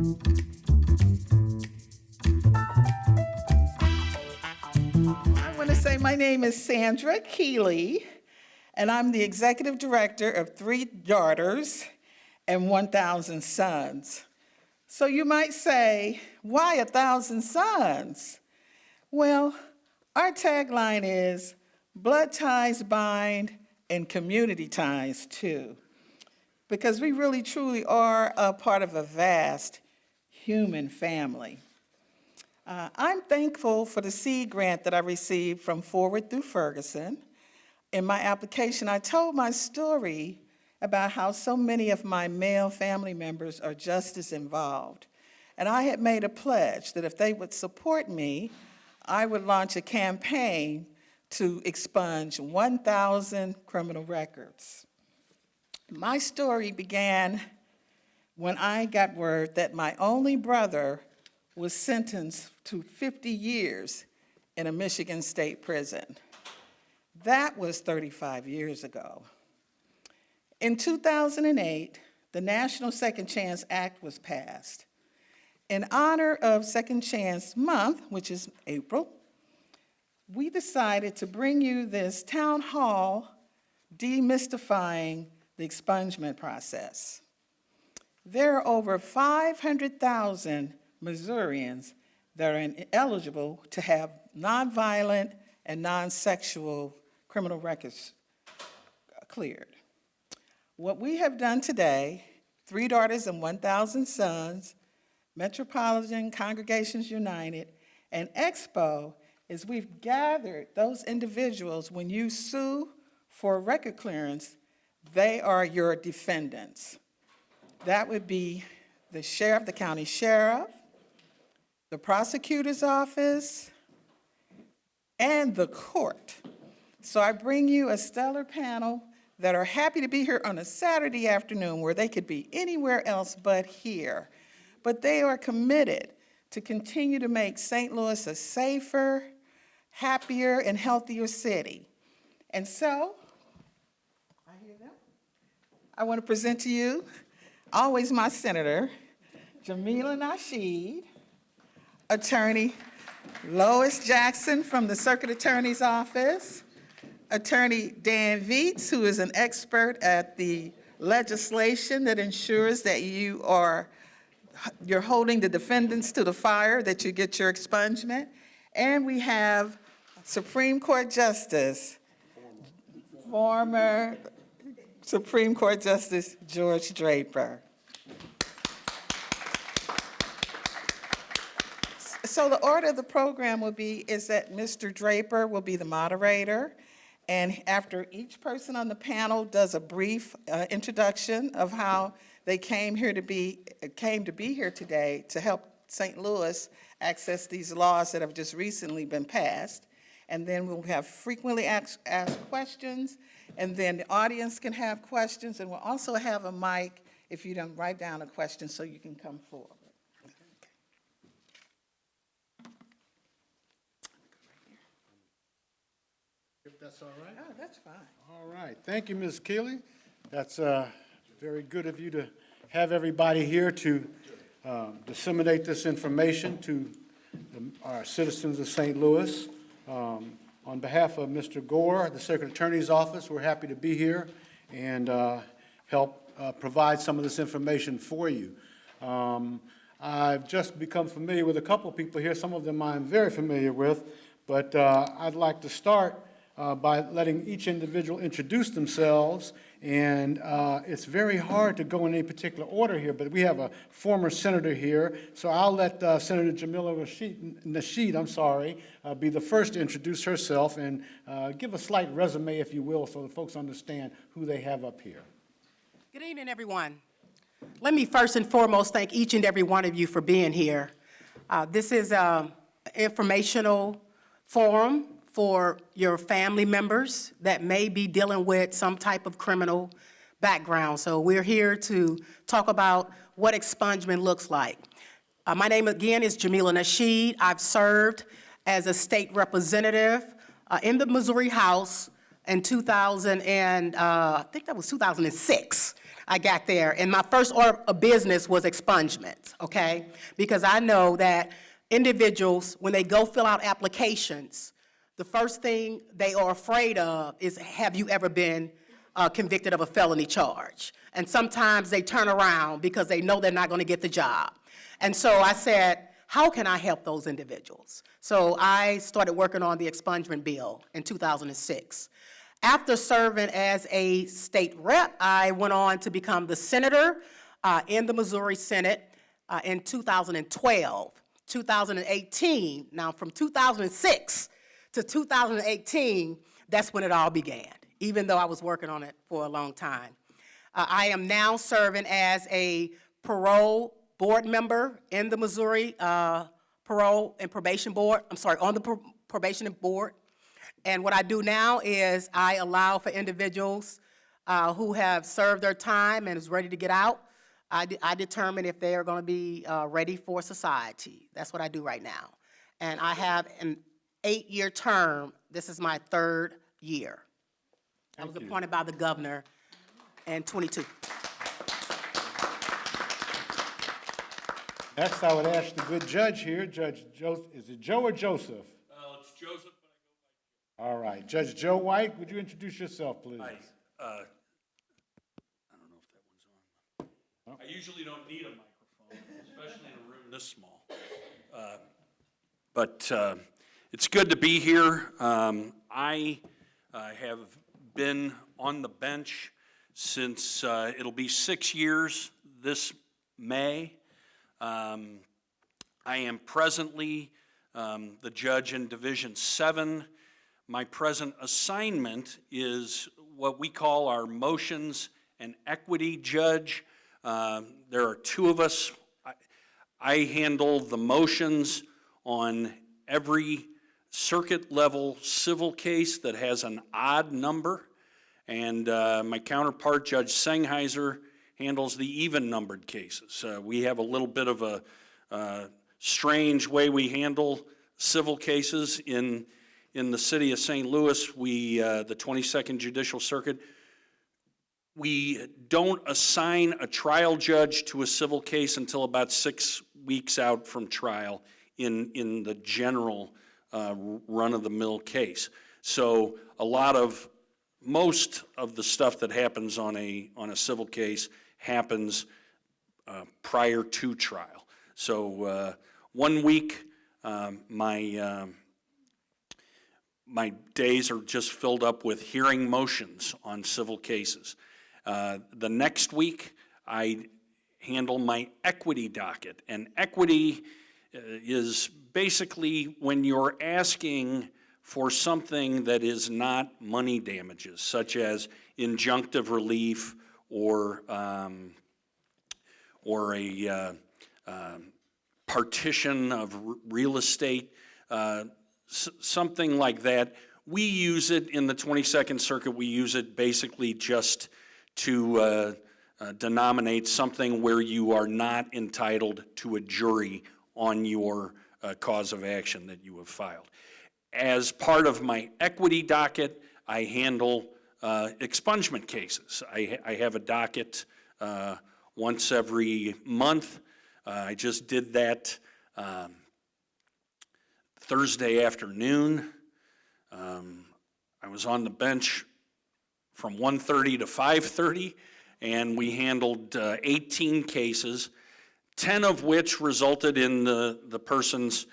I want to say my name is Sandra Keeley, and I'm the executive director of 3 Daughters and 1,000 Sons. So you might say, why 1,000 sons? Well, our tagline is blood ties bind and community ties too, because we really truly are a part of a vast human family. I'm thankful for the seed grant that I received from Forward Through Ferguson. In my application, I told my story about how so many of my male family members are just as involved. And I had made a pledge that if they would support me, I would launch a campaign to expunge 1,000 criminal records. My story began when I got word that my only brother was sentenced to 50 years in a Michigan state prison. That was 35 years ago. In 2008, the National Second Chance Act was passed. In honor of Second Chance Month, which is April, we decided to bring you this town hall demystifying the expungement process. There are over 500,000 Missourians that are eligible to have nonviolent and non-sexual criminal records cleared. What we have done today, 3 Daughters and 1,000 Sons, Metropolitan Congregations United, and Expo, is we've gathered those individuals. When you sue for record clearance, they are your defendants. That would be the sheriff, the county sheriff, the prosecutor's office, and the court. So I bring you a stellar panel that are happy to be here on a Saturday afternoon where they could be anywhere else but here. But they are committed to continue to make St. Louis a safer, happier, and healthier city. And so, I hear them. I want to present to you, always my senator, Jamila Nasheed, Attorney Lois Jackson from the Circuit Attorney's Office, Attorney Dan Viets, who is an expert at the legislation that ensures that you're holding the defendants to the fire, that you get your expungement. And we have Supreme Court Justice, former Supreme Court Justice George Draper. So the order of the program is that Mr. Draper will be the moderator, and after each person on the panel does a brief introduction of how they came to be here today to help St. Louis access these laws that have just recently been passed, and then we'll have frequently asked questions, and then the audience can have questions, and we'll also have a mic if you don't write down a question so you can come forward. If that's all right? Oh, that's fine. All right. Thank you, Ms. Keeley. That's very good of you to have everybody here to disseminate this information to our citizens of St. Louis. On behalf of Mr. Gore, the Circuit Attorney's Office, we're happy to be here and help provide some of this information for you. I've just become familiar with a couple of people here. Some of them I'm very familiar with, but I'd like to start by letting each individual introduce themselves. And it's very hard to go in any particular order here, but we have a former senator here, so I'll let Senator Jamila Nasheed, be the first to introduce herself and give a slight resume, if you will, so the folks understand who they have up here. Good evening, everyone. Let me first and foremost thank each and every one of you for being here. This is an informational forum for your family members that may be dealing with some type of criminal background. So we're here to talk about what expungement looks like. My name again is Jamila Nasheed. I've served as a state representative in the Missouri House in 2006. I got there. And my first order of business was expungement, okay? Because I know that individuals, when they go fill out applications, the first thing they are afraid of is, have you ever been convicted of a felony charge? And sometimes they turn around because they know they're not going to get the job. And so I said, how can I help those individuals? So I started working on the expungement bill in 2006. After serving as a state rep, I went on to become the senator in the Missouri Senate in 2012. 2018, now from 2006 to 2018, that's when it all began, even though I was working on it for a long time. I am now serving as a parole board member in the Missouri Parole and Probation Board, on the probation board. And what I do now is I allow for individuals who have served their time and is ready to get out. I determine if they are going to be ready for society. That's what I do right now. And I have an 8-year term. This is my 3rd year. I was appointed by the governor in 22. Next, I would ask the good judge here, Judge Joseph, is it Joe or Joseph? It's Joseph, but All right, Judge Joe White, would you introduce yourself, please? I go by. I don't know if that one's on. I usually don't need a microphone, especially in a room this small. But it's good to be here. I have been on the bench since it'll be 6 years this May. I am presently the judge in Division 7. My present assignment is what we call our motions and equity judge. There are 2 of us. I handle the motions on every circuit level civil case that has an odd number, and my counterpart, Judge Sennheiser, handles the even-numbered cases. We have a little bit of a strange way we handle civil cases in the city of St. Louis. The 22nd Judicial Circuit, we don't assign a trial judge to a civil case until about 6 weeks out from trial in the general run-of-the-mill case. So most of the stuff that happens on a civil case happens prior to trial. So 1 week, my days are just filled up with hearing motions on civil cases. The next week, I handle my equity docket. And equity is basically when you're asking for something that is not money damages, such as injunctive relief or a partition of real estate, something like that. We use it in the 22nd Circuit. We use it basically just to denominate something where you are not entitled to a jury on your cause of action that you have filed. As part of my equity docket, I handle expungement cases. I have a docket once every month. I just did that Thursday afternoon. I was on the bench from 1:30 to 5:30, and we handled 18 cases, 10 of which resulted in the person's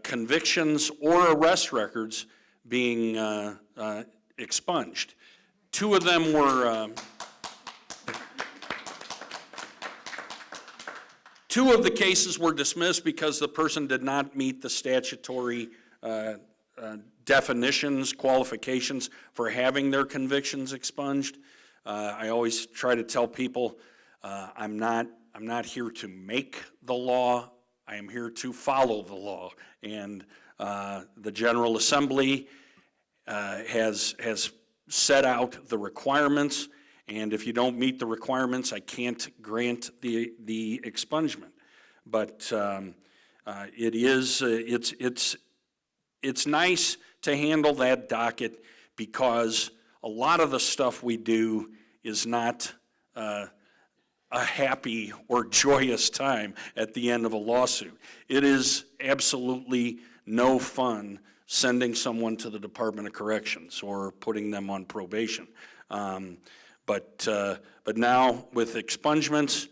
convictions or arrest records being expunged. 2 of them were, 2 of the cases were dismissed because the person did not meet the statutory definitions, qualifications for having their convictions expunged. I always try to tell people I'm not here to make the law. I am here to follow the law. And the General Assembly has set out the requirements, and if you don't meet the requirements, I can't grant the expungement. But it's nice to handle that docket because a lot of the stuff we do is not a happy or joyous time at the end of a lawsuit. It is absolutely no fun sending someone to the Department of Corrections or putting them on probation. But now with expungements,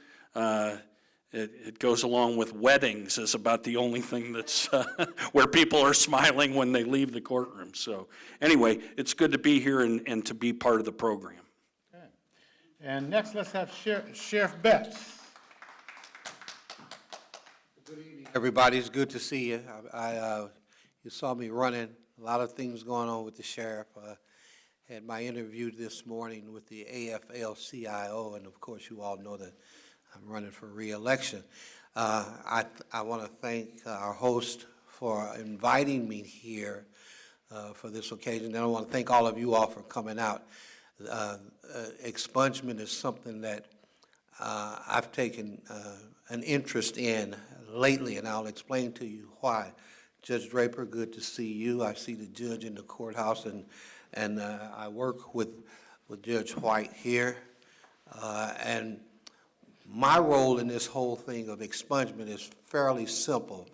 it goes along with weddings is about the only thing that's where people are smiling when they leave the courtroom. So anyway, it's good to be here and to be part of the program. And next, let's have Sheriff Betts. Everybody, it's good to see you. You saw me running, a lot of things going on with the sheriff. Had my interview this morning with the AFL-CIO, and of course, you all know that I'm running for re-election. I want to thank our host for inviting me here for this occasion, and I want to thank all of you all for coming out. Expungement is something that I've taken an interest in lately, and I'll explain to you why. Judge Draper, good to see you. I see the judge in the courthouse, and I work with Judge White here. And my role in this whole thing of expungement is fairly simple.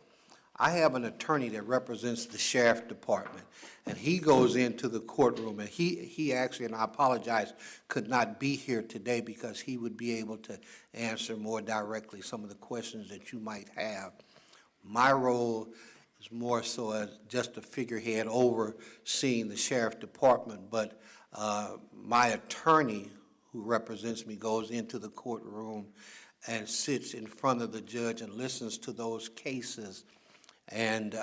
I have an attorney that represents the sheriff's department, and he goes into the courtroom, and he actually, and I apologize, could not be here today because he would be able to answer more directly some of the questions that you might have. My role is more so as just a figurehead overseeing the sheriff's department, but my attorney who represents me goes into the courtroom and sits in front of the judge and listens to those cases. And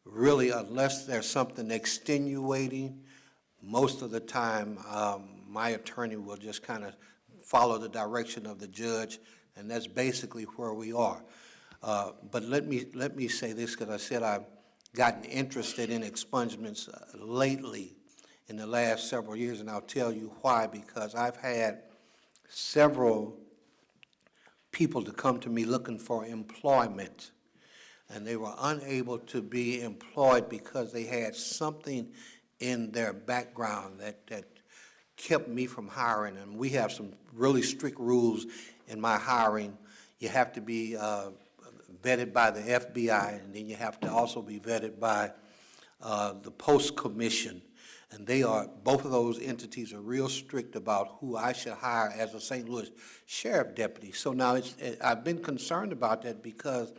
really, unless there's something extenuating, most of the time, my attorney will just kind of follow the direction of the judge, and that's basically where we are. But let me say this, because I said I've gotten interested in expungements lately in the last several years, and I'll tell you why. Because I've had several people to come to me looking for employment, and they were unable to be employed because they had something in their background that kept me from hiring them. We have some really strict rules in my hiring. You have to be vetted by the FBI, and then you have to also be vetted by the Post Commission. And both of those entities are real strict about who I should hire as a St. Louis Sheriff Deputy. So now I've been concerned about that because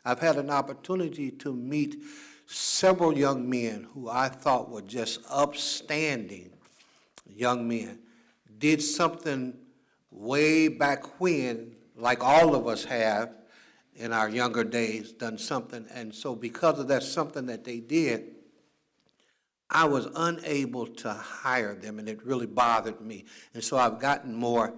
I've had an opportunity to meet several young men who I thought were just upstanding young men, did something way back when, like all of us have in our younger days, done something. And so because of that something that they did, I was unable to hire them, and it really bothered me. And so I've gotten more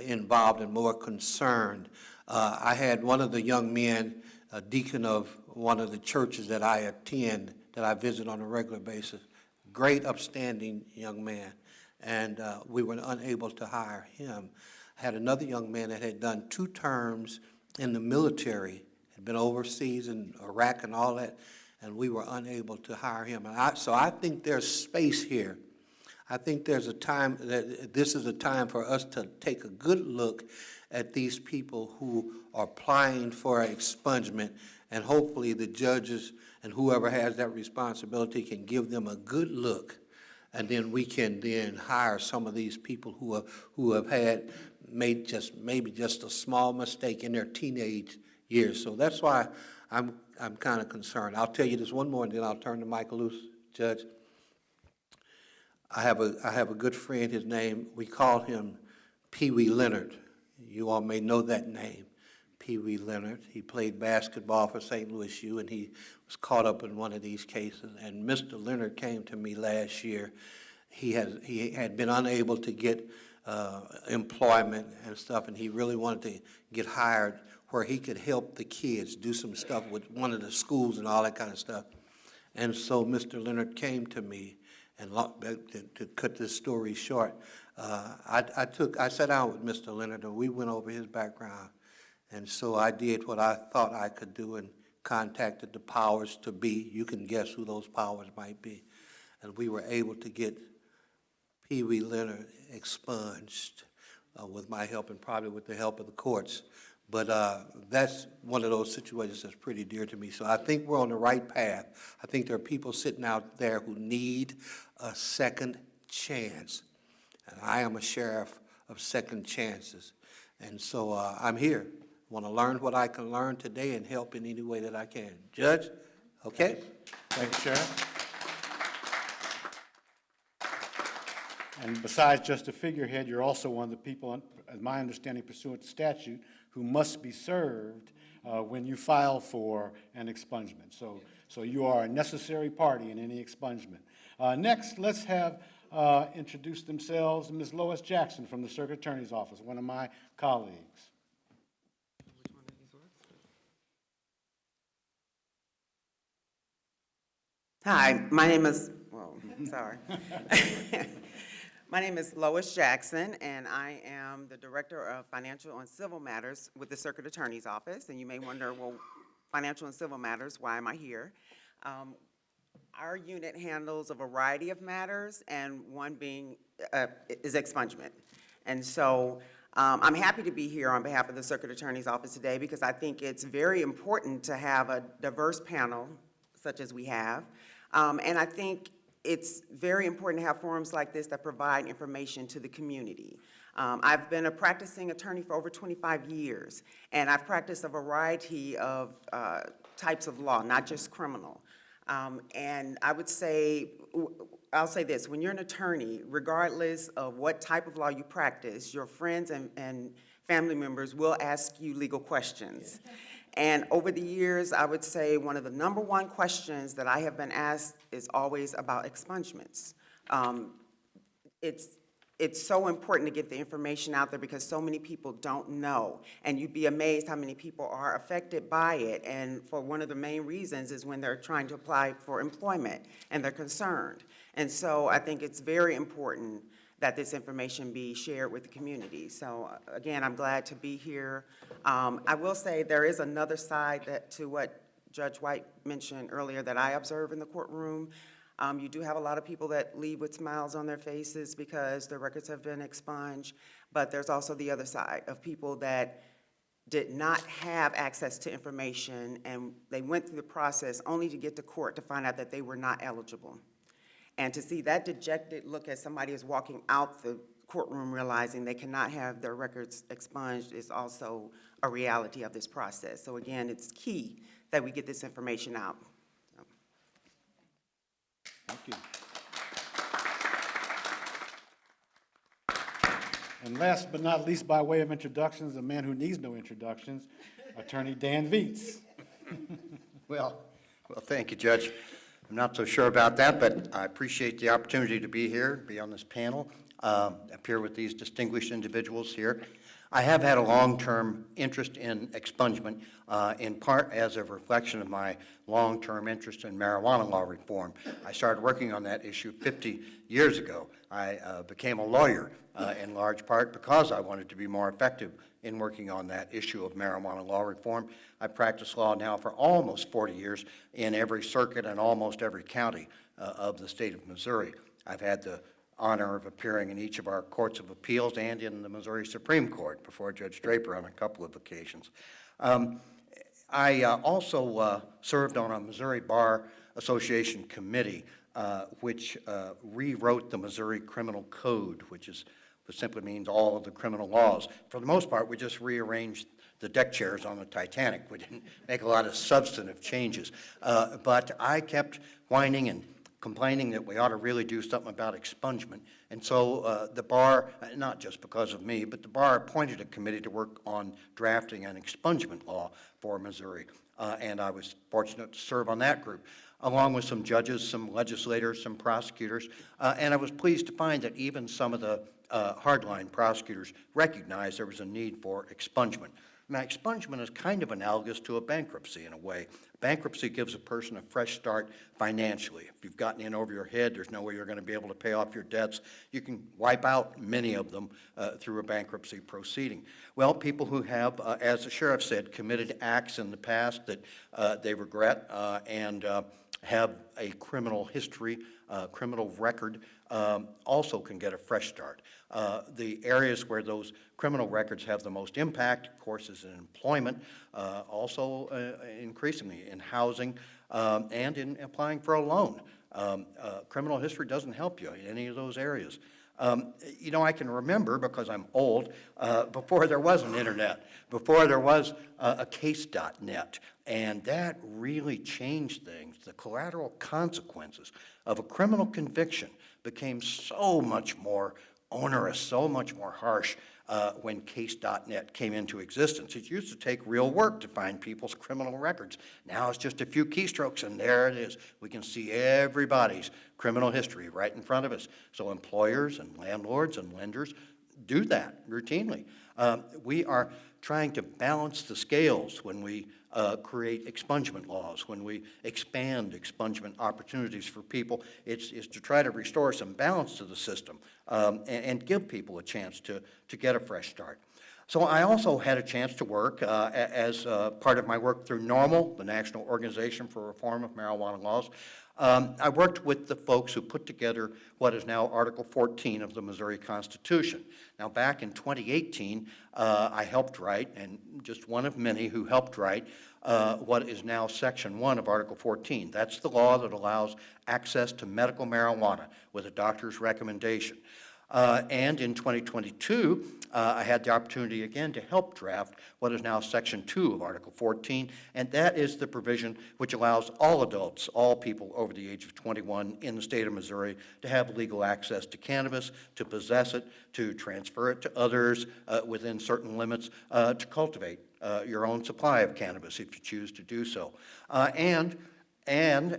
involved and more concerned. I had one of the young men, a deacon of one of the churches that I attend, that I visit on a regular basis, great upstanding young man, and we were unable to hire him. I had another young man that had done 2 terms in the military, had been overseas in Iraq and all that, and we were unable to hire him. And so I think there's space here. I think there's a time that this is a time for us to take a good look at these people who are applying for expungement, and hopefully the judges and whoever has that responsibility can give them a good look, and then we can then hire some of these people who have made maybe just a small mistake in their teenage years. So that's why I'm kind of concerned. I'll tell you this one more, and then I'll turn the mic loose, Judge. I have a good friend. His name, we call him Pee Wee Leonard. You all may know that name, Pee Wee Leonard. He played basketball for St. Louis U, and he was caught up in one of these cases. And Mr. Leonard came to me last year. He had been unable to get employment and stuff, and he really wanted to get hired where he could help the kids do some stuff with one of the schools and all that kind of stuff. And so Mr. Leonard came to me, and to cut this story short, I sat down with Mr. Leonard, and we went over his background. And so I did what I thought I could do and contacted the powers to be. You can guess who those powers might be. And we were able to get Pee Wee Leonard expunged. with my help and probably with the help of the courts. But that's one of those situations that's pretty dear to me. So I think we're on the right path. I think there are people sitting out there who need a second chance. And I am a sheriff of second chances. And so I'm here. Want to learn what I can learn today and help in any way that I can. Judge, okay? Thank you, Sheriff. And besides just a figurehead, you're also one of the people, as my understanding pursuant to statute, who must be served when you file for an expungement. So you are a necessary party in any expungement. Next, let's have introduce themselves Ms. Lois Jackson from the Circuit Attorney's Office, one of my colleagues. Hi, my name is, sorry. My name is Lois Jackson, and I am the Director of Financial and Civil Matters with the Circuit Attorney's Office. And you may wonder, well, Financial and Civil Matters, why am I here? Our unit handles a variety of matters, and one being is expungement. And so I'm happy to be here on behalf of the Circuit Attorney's Office today because I think it's very important to have a diverse panel such as we have. And I think it's very important to have forums like this that provide information to the community. I've been a practicing attorney for over 25 years, and I've practiced a variety of types of law, not just criminal. And I would say, I'll say this, when you're an attorney, regardless of what type of law you practice, your friends and family members will ask you legal questions. And over the years, I would say one of the number one questions that I have been asked is always about expungements. It's so important to get the information out there because so many people don't know. And you'd be amazed how many people are affected by it. And for one of the main reasons is when they're trying to apply for employment and they're concerned. And so I think it's very important that this information be shared with the community. So again, I'm glad to be here. I will say there is another side to what Judge White mentioned earlier that I observe in the courtroom. You do have a lot of people that leave with smiles on their faces because their records have been expunged, but there's also the other side of people that did not have access to information and they went through the process only to get to court to find out that they were not eligible. And to see that dejected look as somebody is walking out the courtroom realizing they cannot have their records expunged is also a reality of this process. So again, it's key that we get this information out. Thank you. And last but not least, by way of introductions, a man who needs no introductions, Attorney Dan Viets. Well, thank you, Judge. I'm not so sure about that, but I appreciate the opportunity to be here, be on this panel, appear with these distinguished individuals here. I have had a long-term interest in expungement, in part as a reflection of my long-term interest in marijuana law reform. I started working on that issue 50 years ago. I became a lawyer in large part because I wanted to be more effective in working on that issue of marijuana law reform. I've practiced law now for almost 40 years in every circuit and almost every county of the state of Missouri. I've had the honor of appearing in each of our courts of appeals and in the Missouri Supreme Court before Judge Draper on a couple of occasions. I also served on a Missouri Bar Association committee which rewrote the Missouri Criminal Code, which simply means all of the criminal laws. For the most part, we just rearranged the deck chairs on the Titanic. We didn't make a lot of substantive changes. But I kept whining and complaining that we ought to really do something about expungement. And so the bar, not just because of me, but the bar appointed a committee to work on drafting an expungement law for Missouri. And I was fortunate to serve on that group, along with some judges, some legislators, some prosecutors. And I was pleased to find that even some of the hardline prosecutors recognized there was a need for expungement. Now, expungement is kind of analogous to a bankruptcy in a way. Bankruptcy gives a person a fresh start financially. If you've gotten in over your head, there's no way you're going to be able to pay off your debts. You can wipe out many of them through a bankruptcy proceeding. Well, people who have, as the sheriff said, committed acts in the past that they regret and have a criminal history, criminal record, also can get a fresh start. The areas where those criminal records have the most impact, of course, is in employment, also increasingly in housing, and in applying for a loan. Criminal history doesn't help you in any of those areas. You know, I can remember, because I'm old, before there was an internet, before there was a case.net, and that really changed things. The collateral consequences of a criminal conviction became so much more onerous, so much more harsh when case.net came into existence. It used to take real work to find people's criminal records. Now it's just a few keystrokes, and there it is. We can see everybody's criminal history right in front of us. So employers and landlords and lenders do that routinely. We are trying to balance the scales when we create expungement laws, when we expand expungement opportunities for people. It's to try to restore some balance to the system, and give people a chance to get a fresh start. So I also had a chance to work as part of my work through NORML, the National Organization for Reform of Marijuana Laws. I worked with the folks who put together what is now Article 14 of the Missouri Constitution. Now, back in 2018, I helped write, and just one of many who helped write, what is now Section 1 of Article 14. That's the law that allows access to medical marijuana with a doctor's recommendation. And in 2022, I had the opportunity again to help draft what is now Section 2 of Article 14, and that is the provision which allows all adults, all people over the age of 21 in the state of Missouri, to have legal access to cannabis, to possess it, to transfer it to others within certain limits, to cultivate your own supply of cannabis if you choose to do so. And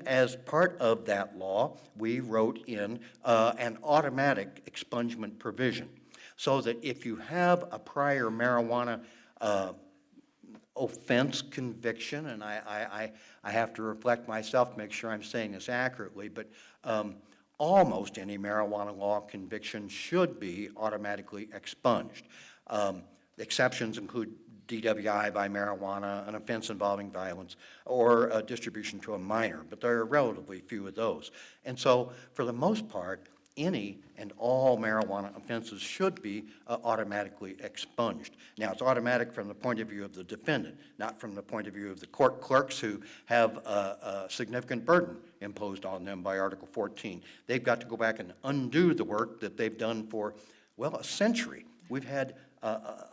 as part of that law, we wrote in an automatic expungement provision, so that if you have a prior marijuana offense conviction, and I have to reflect myself to make sure I'm saying this accurately, but almost any marijuana law conviction should be automatically expunged. Exceptions include DWI by marijuana, an offense involving violence, or a distribution to a minor, but there are relatively few of those. And so, for the most part, any and all marijuana offenses should be automatically expunged. Now, it's automatic from the point of view of the defendant, not from the point of view of the court clerks who have a significant burden imposed on them by Article 14. They've got to go back and undo the work that they've done for, well, a century. We've had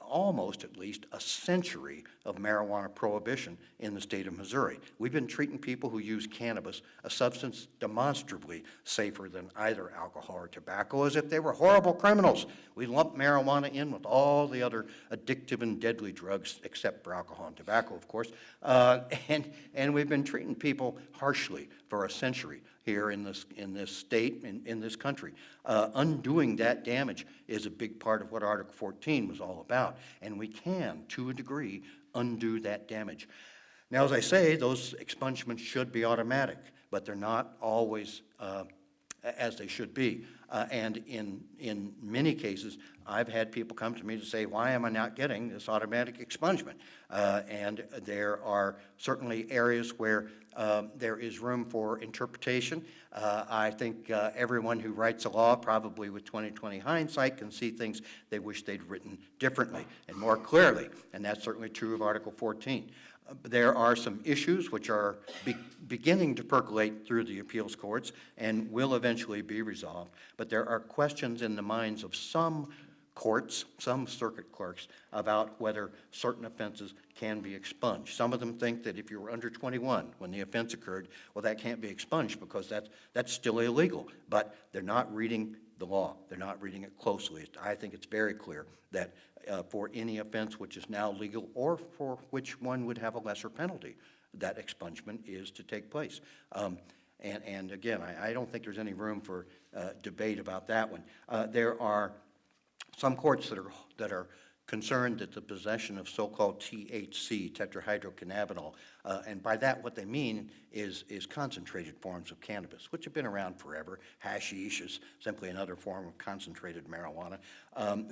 almost at least a century of marijuana prohibition in the state of Missouri. We've been treating people who use cannabis, a substance demonstrably safer than either alcohol or tobacco, as if they were horrible criminals. We lump marijuana in with all the other addictive and deadly drugs, except for alcohol and tobacco, of course. And we've been treating people harshly for a century here in this state, in this country. Undoing that damage is a big part of what Article 14 was all about, and we can, to a degree, undo that damage. Now, as I say, those expungements should be automatic, but they're not always as they should be. And in many cases, I've had people come to me to say, why am I not getting this automatic expungement? And there are certainly areas where there is room for interpretation. I think everyone who writes a law, probably with 20/20 hindsight, can see things they wish they'd written differently and more clearly, and that's certainly true of Article 14. There are some issues which are beginning to percolate through the appeals courts and will eventually be resolved, but there are questions in the minds of some courts, some circuit clerks, about whether certain offenses can be expunged. Some of them think that if you were under 21 when the offense occurred, well, that can't be expunged because that's still illegal, but they're not reading the law. They're not reading it closely. I think it's very clear that for any offense which is now legal or for which one would have a lesser penalty, that expungement is to take place. And again, I don't think there's any room for debate about that one. There are some courts that are concerned that the possession of so-called THC, tetrahydrocannabinol, and by that what they mean is concentrated forms of cannabis, which have been around forever. Hashish is simply another form of concentrated marijuana.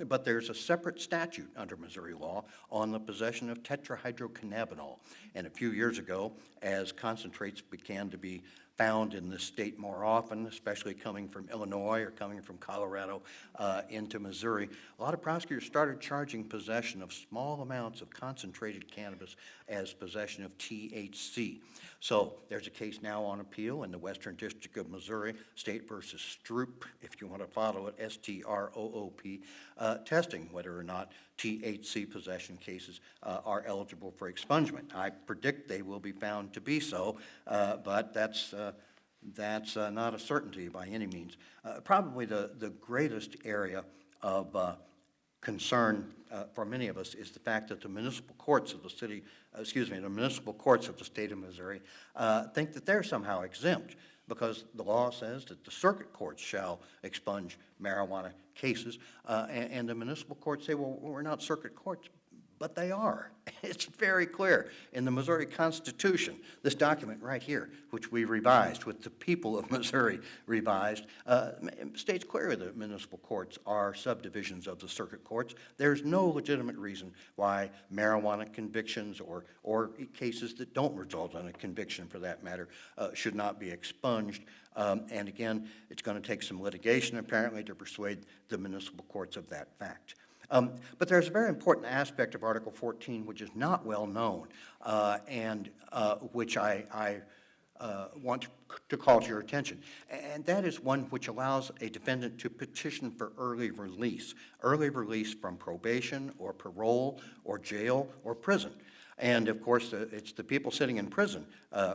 But there's a separate statute under Missouri law on the possession of tetrahydrocannabinol. And a few years ago, as concentrates began to be found in this state more often, especially coming from Illinois or coming from Colorado into Missouri, a lot of prosecutors started charging possession of small amounts of concentrated cannabis as possession of THC. So there's a case now on appeal in the Western District of Missouri, State versus Stroop, if you want to follow it, STROOP, testing whether or not THC possession cases are eligible for expungement. I predict they will be found to be so, but that's not a certainty by any means. Probably the greatest area of concern for many of us is the fact that the municipal courts of the city, the municipal courts of the state of Missouri think that they're somehow exempt, because the law says that the circuit courts shall expunge marijuana cases, and the municipal courts say, well, we're not circuit courts, but they are. It's very clear in the Missouri Constitution, this document right here, which we revised, with the people of Missouri revised, states clearly that municipal courts are subdivisions of the circuit courts. There's no legitimate reason why marijuana convictions or cases that don't result in a conviction, for that matter, should not be expunged. And again, it's going to take some litigation, apparently, to persuade the municipal courts of that fact. But there's a very important aspect of Article 14 which is not well known, and which I want to call to your attention, and that is one which allows a defendant to petition for early release from probation or parole or jail or prison. And of course, it's the people sitting in prison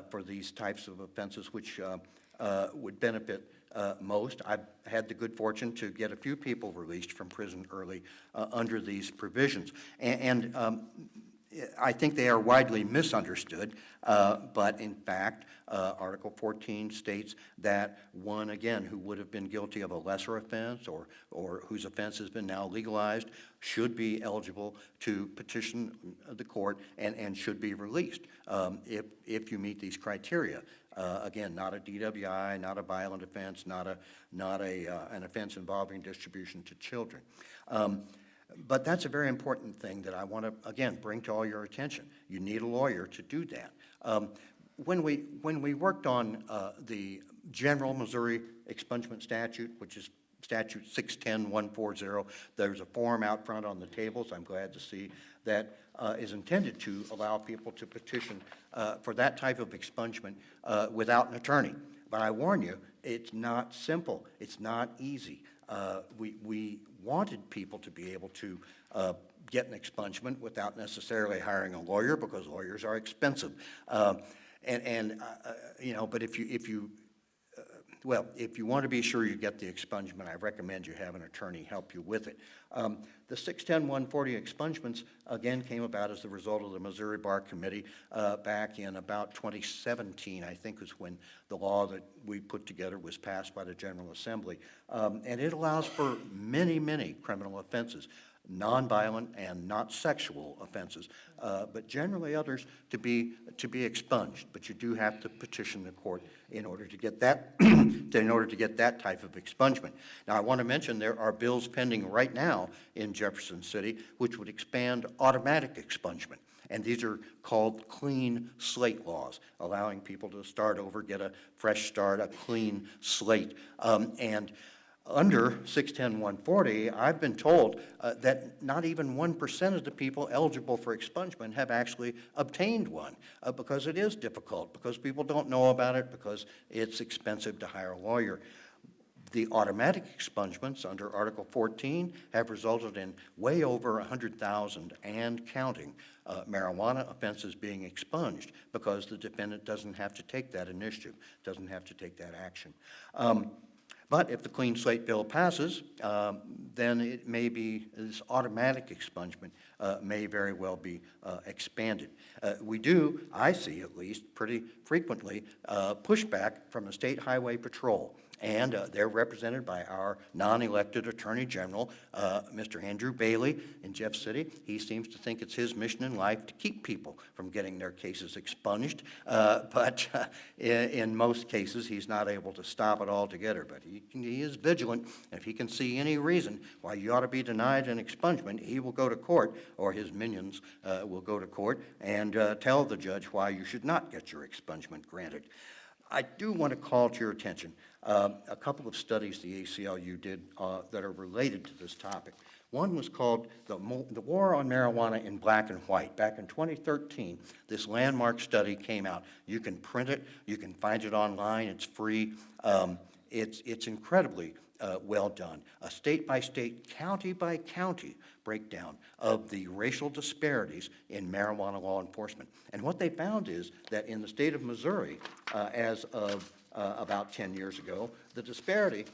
for these types of offenses which would benefit most. I've had the good fortune to get a few people released from prison early under these provisions. And I think they are widely misunderstood, but in fact, Article 14 states that one, again, who would have been guilty of a lesser offense or whose offense has been now legalized should be eligible to petition the court and should be released if you meet these criteria. Again, not a DWI, not a violent offense, not an offense involving distribution to children. But that's a very important thing that I want to, again, bring to all your attention. You need a lawyer to do that. When we worked on the general Missouri expungement statute, which is Statute 610-140, there's a form out front on the tables, I'm glad to see, that is intended to allow people to petition for that type of expungement without an attorney. But I warn you, it's not simple. It's not easy. We wanted people to be able to get an expungement without necessarily hiring a lawyer, because lawyers are expensive. You know, but if you want to be sure you get the expungement, I recommend you have an attorney help you with it. The 610-140 expungements, again, came about as the result of the Missouri Bar Committee back in about 2017, I think was when the law that we put together was passed by the General Assembly. And it allows for many, many criminal offenses, nonviolent and not sexual offenses, but generally others to be expunged. But you do have to petition the court in order to get that that type of expungement. Now, I want to mention there are bills pending right now in Jefferson City which would expand automatic expungement. And these are called clean slate laws, allowing people to start over, get a fresh start, a clean slate. And under 610-140, I've been told that not even 1% of the people eligible for expungement have actually obtained one, because it is difficult, because people don't know about it, because it's expensive to hire a lawyer. The automatic expungements under Article 14 have resulted in way over 100,000 and counting marijuana offenses being expunged, because the defendant doesn't have to take that initiative, doesn't have to take that action. But if the clean slate bill passes, then it may be, this automatic expungement may very well be expanded. We do, I see at least, pretty frequently pushback from the State Highway Patrol. And they're represented by our non-elected Attorney General, Mr. Andrew Bailey in Jeff City. He seems to think it's his mission in life to keep people from getting their cases expunged. But in most cases, he's not able to stop it altogether. But he is vigilant. If he can see any reason why you ought to be denied an expungement, he will go to court, or his minions will go to court and tell the judge why you should not get your expungement granted. I do want to call to your attention a couple of studies the ACLU did that are related to this topic. One was called the War on Marijuana in Black and White. Back in 2013, this landmark study came out. You can print it. You can find it online. It's free. It's incredibly well done. A state-by-state, county-by-county breakdown of the racial disparities in marijuana law enforcement. And what they found is that in the state of Missouri, as of about 10 years ago, the disparity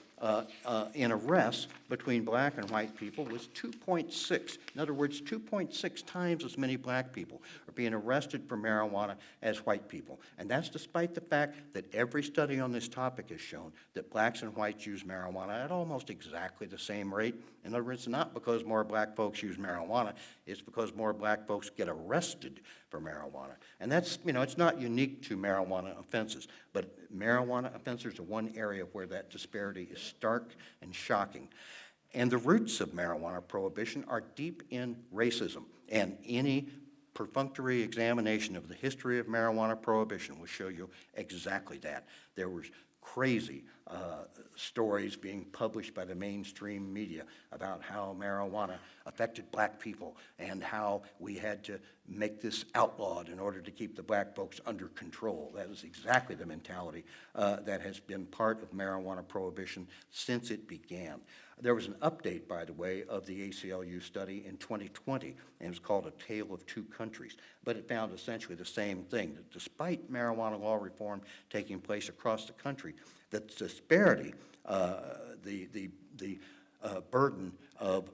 in arrests between black and white people was 2.6. In other words, 2.6 times as many black people are being arrested for marijuana as white people. And that's despite the fact that every study on this topic has shown that blacks and whites use marijuana at almost exactly the same rate. In other words, not because more black folks use marijuana, it's because more black folks get arrested for marijuana. And that's, it's not unique to marijuana offenses, but marijuana offenses are one area where that disparity is stark and shocking. And the roots of marijuana prohibition are deep in racism, and any perfunctory examination of the history of marijuana prohibition will show you exactly that. There was crazy stories being published by the mainstream media about how marijuana affected black people and how we had to make this outlawed in order to keep the black folks under control. That is exactly the mentality that has been part of marijuana prohibition since it began. There was an update, by the way, of the ACLU study in 2020, and it was called A Tale of Two Countries. But it found essentially the same thing, that despite marijuana law reform taking place across the country, the disparity, the burden of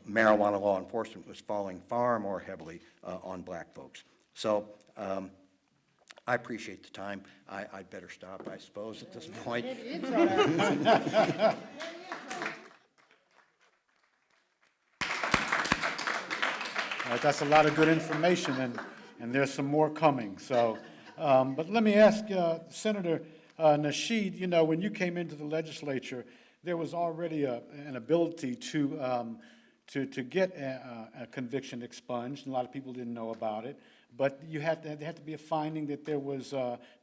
marijuana law enforcement was falling far more heavily on black folks. So I appreciate the time. I'd better stop, I suppose, at this point. All right, that's a lot of good information, and there's some more coming. So, but let me ask Senator Nasheed, when you came into the legislature, there was already an ability to get a conviction expunged, and a lot of people didn't know about it. But there had to be a finding that there was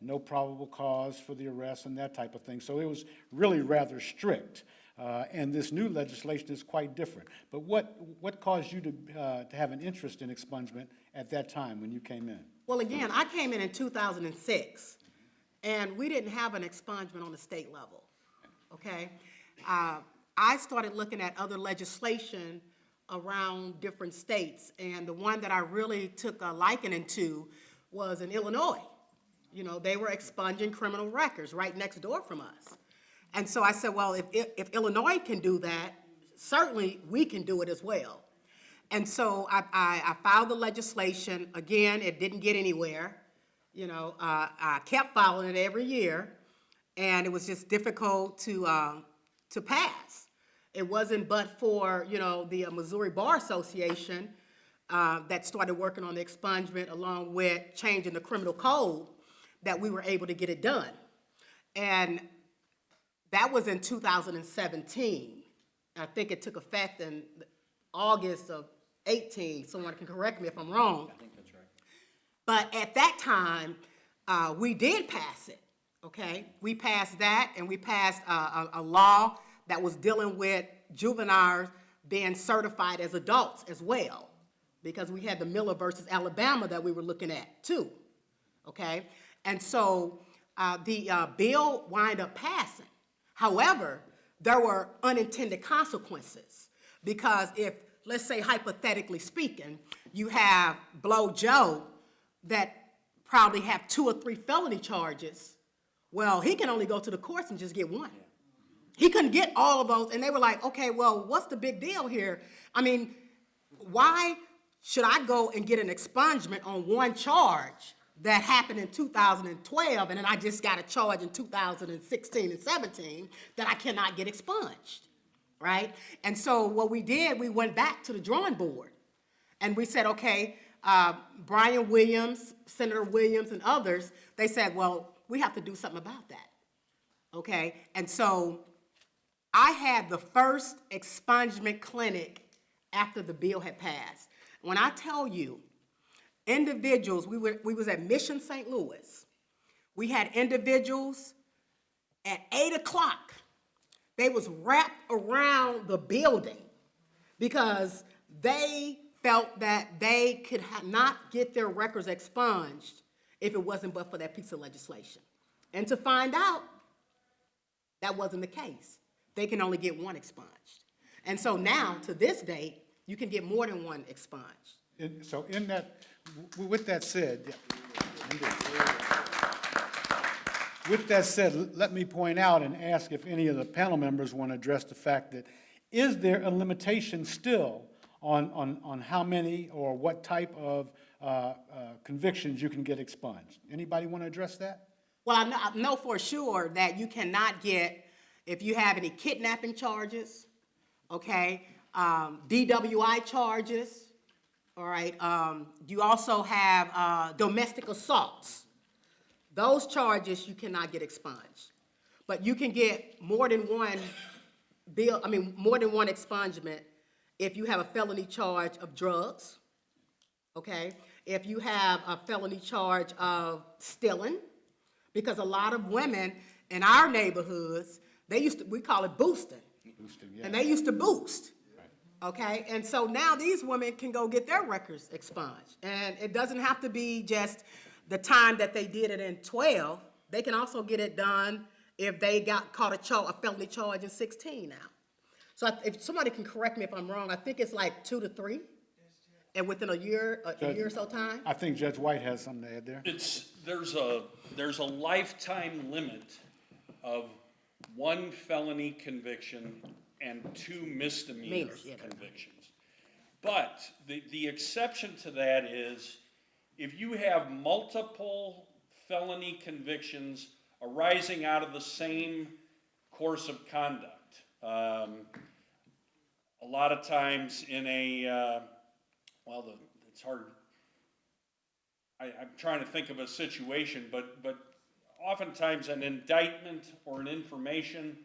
no probable cause for the arrest and that type of thing. So it was really rather strict. And this new legislation is quite different. But what caused you to have an interest in expungement at that time when you came in? Well, again, I came in 2006, and we didn't have an expungement on the state level, okay? I started looking at other legislation around different states, and the one that I really took a liking to was in Illinois. They were expunging criminal records right next door from us. And so I said, well, if Illinois can do that, certainly we can do it as well. And so I filed the legislation. Again, it didn't get anywhere. I kept filing it every year, and it was just difficult to pass. It wasn't but for, the Missouri Bar Association that started working on the expungement along with changing the criminal code that we were able to get it done. And that was in 2017. I think it took effect in August of 18. Someone can correct me if I'm wrong. I think that's right. But at that time, we did pass it, okay? We passed that, and we passed a law that was dealing with juveniles being certified as adults as well, because we had the Miller versus Alabama that we were looking at too, okay? And so the bill wound up passing. However, there were unintended consequences, because if, let's say hypothetically speaking, you have Blow Joe that probably have 2 or 3 felony charges, well, he can only go to the courts and just get one. He couldn't get all of those, and they were like, okay, well, what's the big deal here? I mean, why should I go and get an expungement on one charge that happened in 2012, and then I just got a charge in 2016 and 17 that I cannot get expunged, right? And so what we did, we went back to the drawing board, and we said, okay, Brian Williams, Senator Williams, and others, they said, well, we have to do something about that, okay? And so I had the first expungement clinic after the bill had passed. When I tell you, individuals, we was at Mission St. Louis. We had individuals at 8 o'clock. They was wrapped around the building because they felt that they could not get their records expunged if it wasn't but for that piece of legislation. And to find out, that wasn't the case. They can only get one expunged. And so now, to this date, you can get more than one expunged. So in that, with that said, with that said, let me point out and ask if any of the panel members want to address the fact that, is there a limitation still on how many or what type of convictions you can get expunged? Anybody want to address that? Well, I know for sure that you cannot get, if you have any kidnapping charges, okay, DWI charges, all right, you also have domestic assaults. Those charges you cannot get expunged. But you can get more than one more than one expungement if you have a felony charge of drugs, okay? If you have a felony charge of stealing, because a lot of women in our neighborhoods, we call it boosting. Boosting, yeah. And they used to boost, okay? And so now these women can go get their records expunged. And it doesn't have to be just the time that they did it in 12. They can also get it done if they got caught a felony charge in 16 now. So if somebody can correct me if I'm wrong, I think it's like 2 to 3, and within a year or so time? I think Judge White has something to add there. There's a lifetime limit of 1 felony conviction and 2 misdemeanor convictions. But the exception to that is if you have multiple felony convictions arising out of the same course of conduct. A lot of times in it's hard. I'm trying to think of a situation, but oftentimes an indictment or an information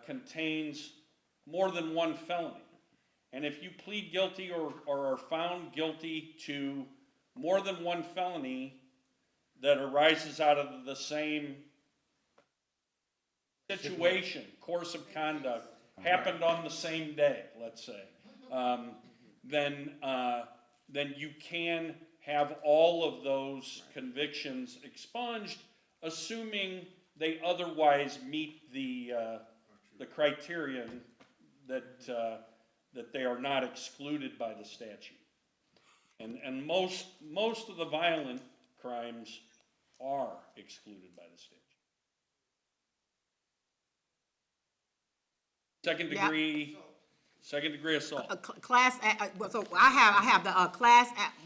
contains more than 1 felony. And if you plead guilty or are found guilty to more than 1 felony that arises out of the same situation, course of conduct, happened on the same day, let's say, then you can have all of those convictions expunged, assuming they otherwise meet the criterion that they are not excluded by the statute. And most of the violent crimes are excluded by the statute. Second degree assault. So I have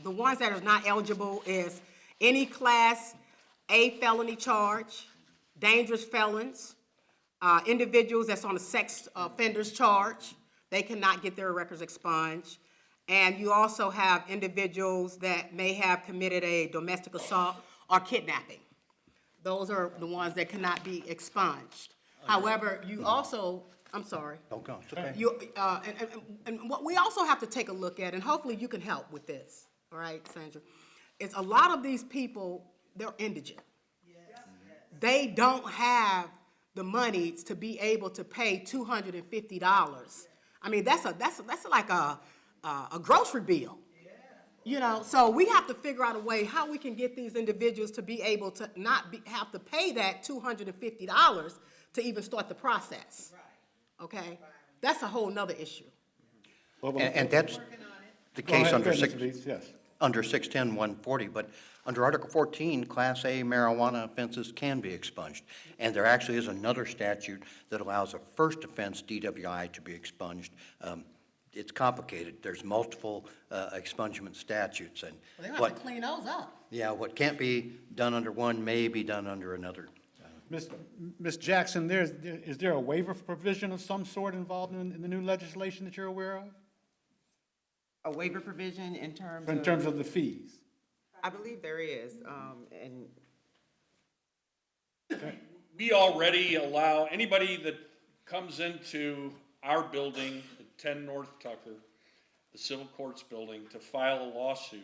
the ones that are not eligible is any Class A felony charge, dangerous felons, individuals that's on a sex offenders charge, they cannot get their records expunged. And you also have individuals that may have committed a domestic assault or kidnapping. Those are the ones that cannot be expunged. However, you also, I'm sorry. Don't go, it's okay. And what we also have to take a look at, and hopefully you can help with this, all right, Sandra, is a lot of these people, they're indigent. They don't have the money to be able to pay $250. I mean, that's like a grocery bill. You know, so we have to figure out a way how we can get these individuals to be able to have to pay that $250 to even start the process. Okay? That's a whole nother issue. And that's the Go case ahead, under Mr. Dees, yes. under 610-140, but under Article 14, Class A marijuana offenses can be expunged. And there actually is another statute that allows a first offense DWI to be expunged. It's complicated. There's multiple expungement statutes. And Well, they're going to have to clean those up. yeah, what can't be done under one may be done under another. Ms. Jackson, is there a waiver provision of some sort involved in the new legislation that you're aware of? A waiver provision in terms of? In terms of the fees? I believe there is, and We already allow anybody that comes into our building at 10 North Tucker, the Civil Courts Building, to file a lawsuit,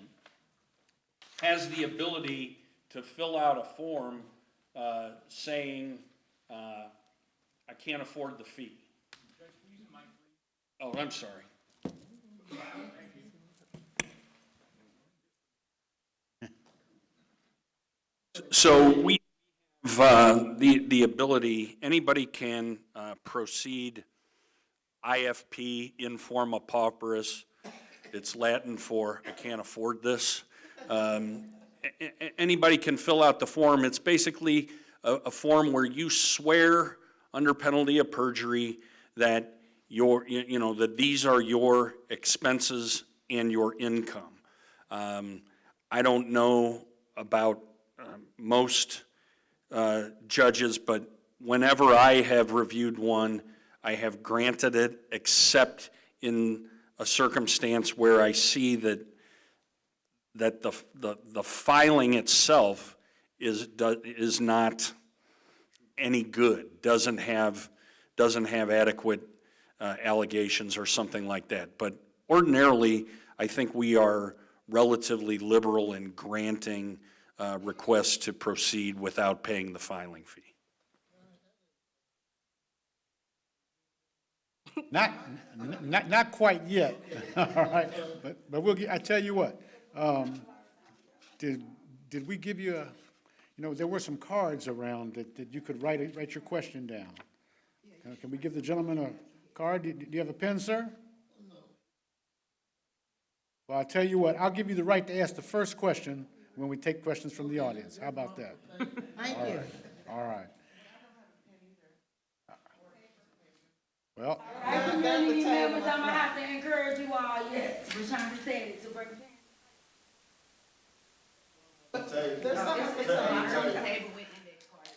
has the ability to fill out a form saying, I can't afford the fee. Oh, I'm sorry. So we have the ability, anybody can proceed IFP, informa pauperis. It's Latin for I can't afford this. Anybody can fill out the form. It's basically a form where you swear under penalty of perjury that that these are your expenses and your income. I don't know about most judges, but whenever I have reviewed one, I have granted it, except in a circumstance where I see that the filing itself is not any good, doesn't have adequate allegations or something like that. But ordinarily, I think we are relatively liberal in granting requests to proceed without paying the filing fee. Not quite yet, all right, but we'll get, I tell you what, did we give you there were some cards around that you could write your question down. Can we give the gentleman a card? Do you have a pen, sir? No. Well, I'll tell you what, I'll give you the right to ask the first question when we take questions from the audience. How about that? Thank you. All right. Well, Community members, I'm gonna have to encourage you all, yes, Rashonda said it, to bring.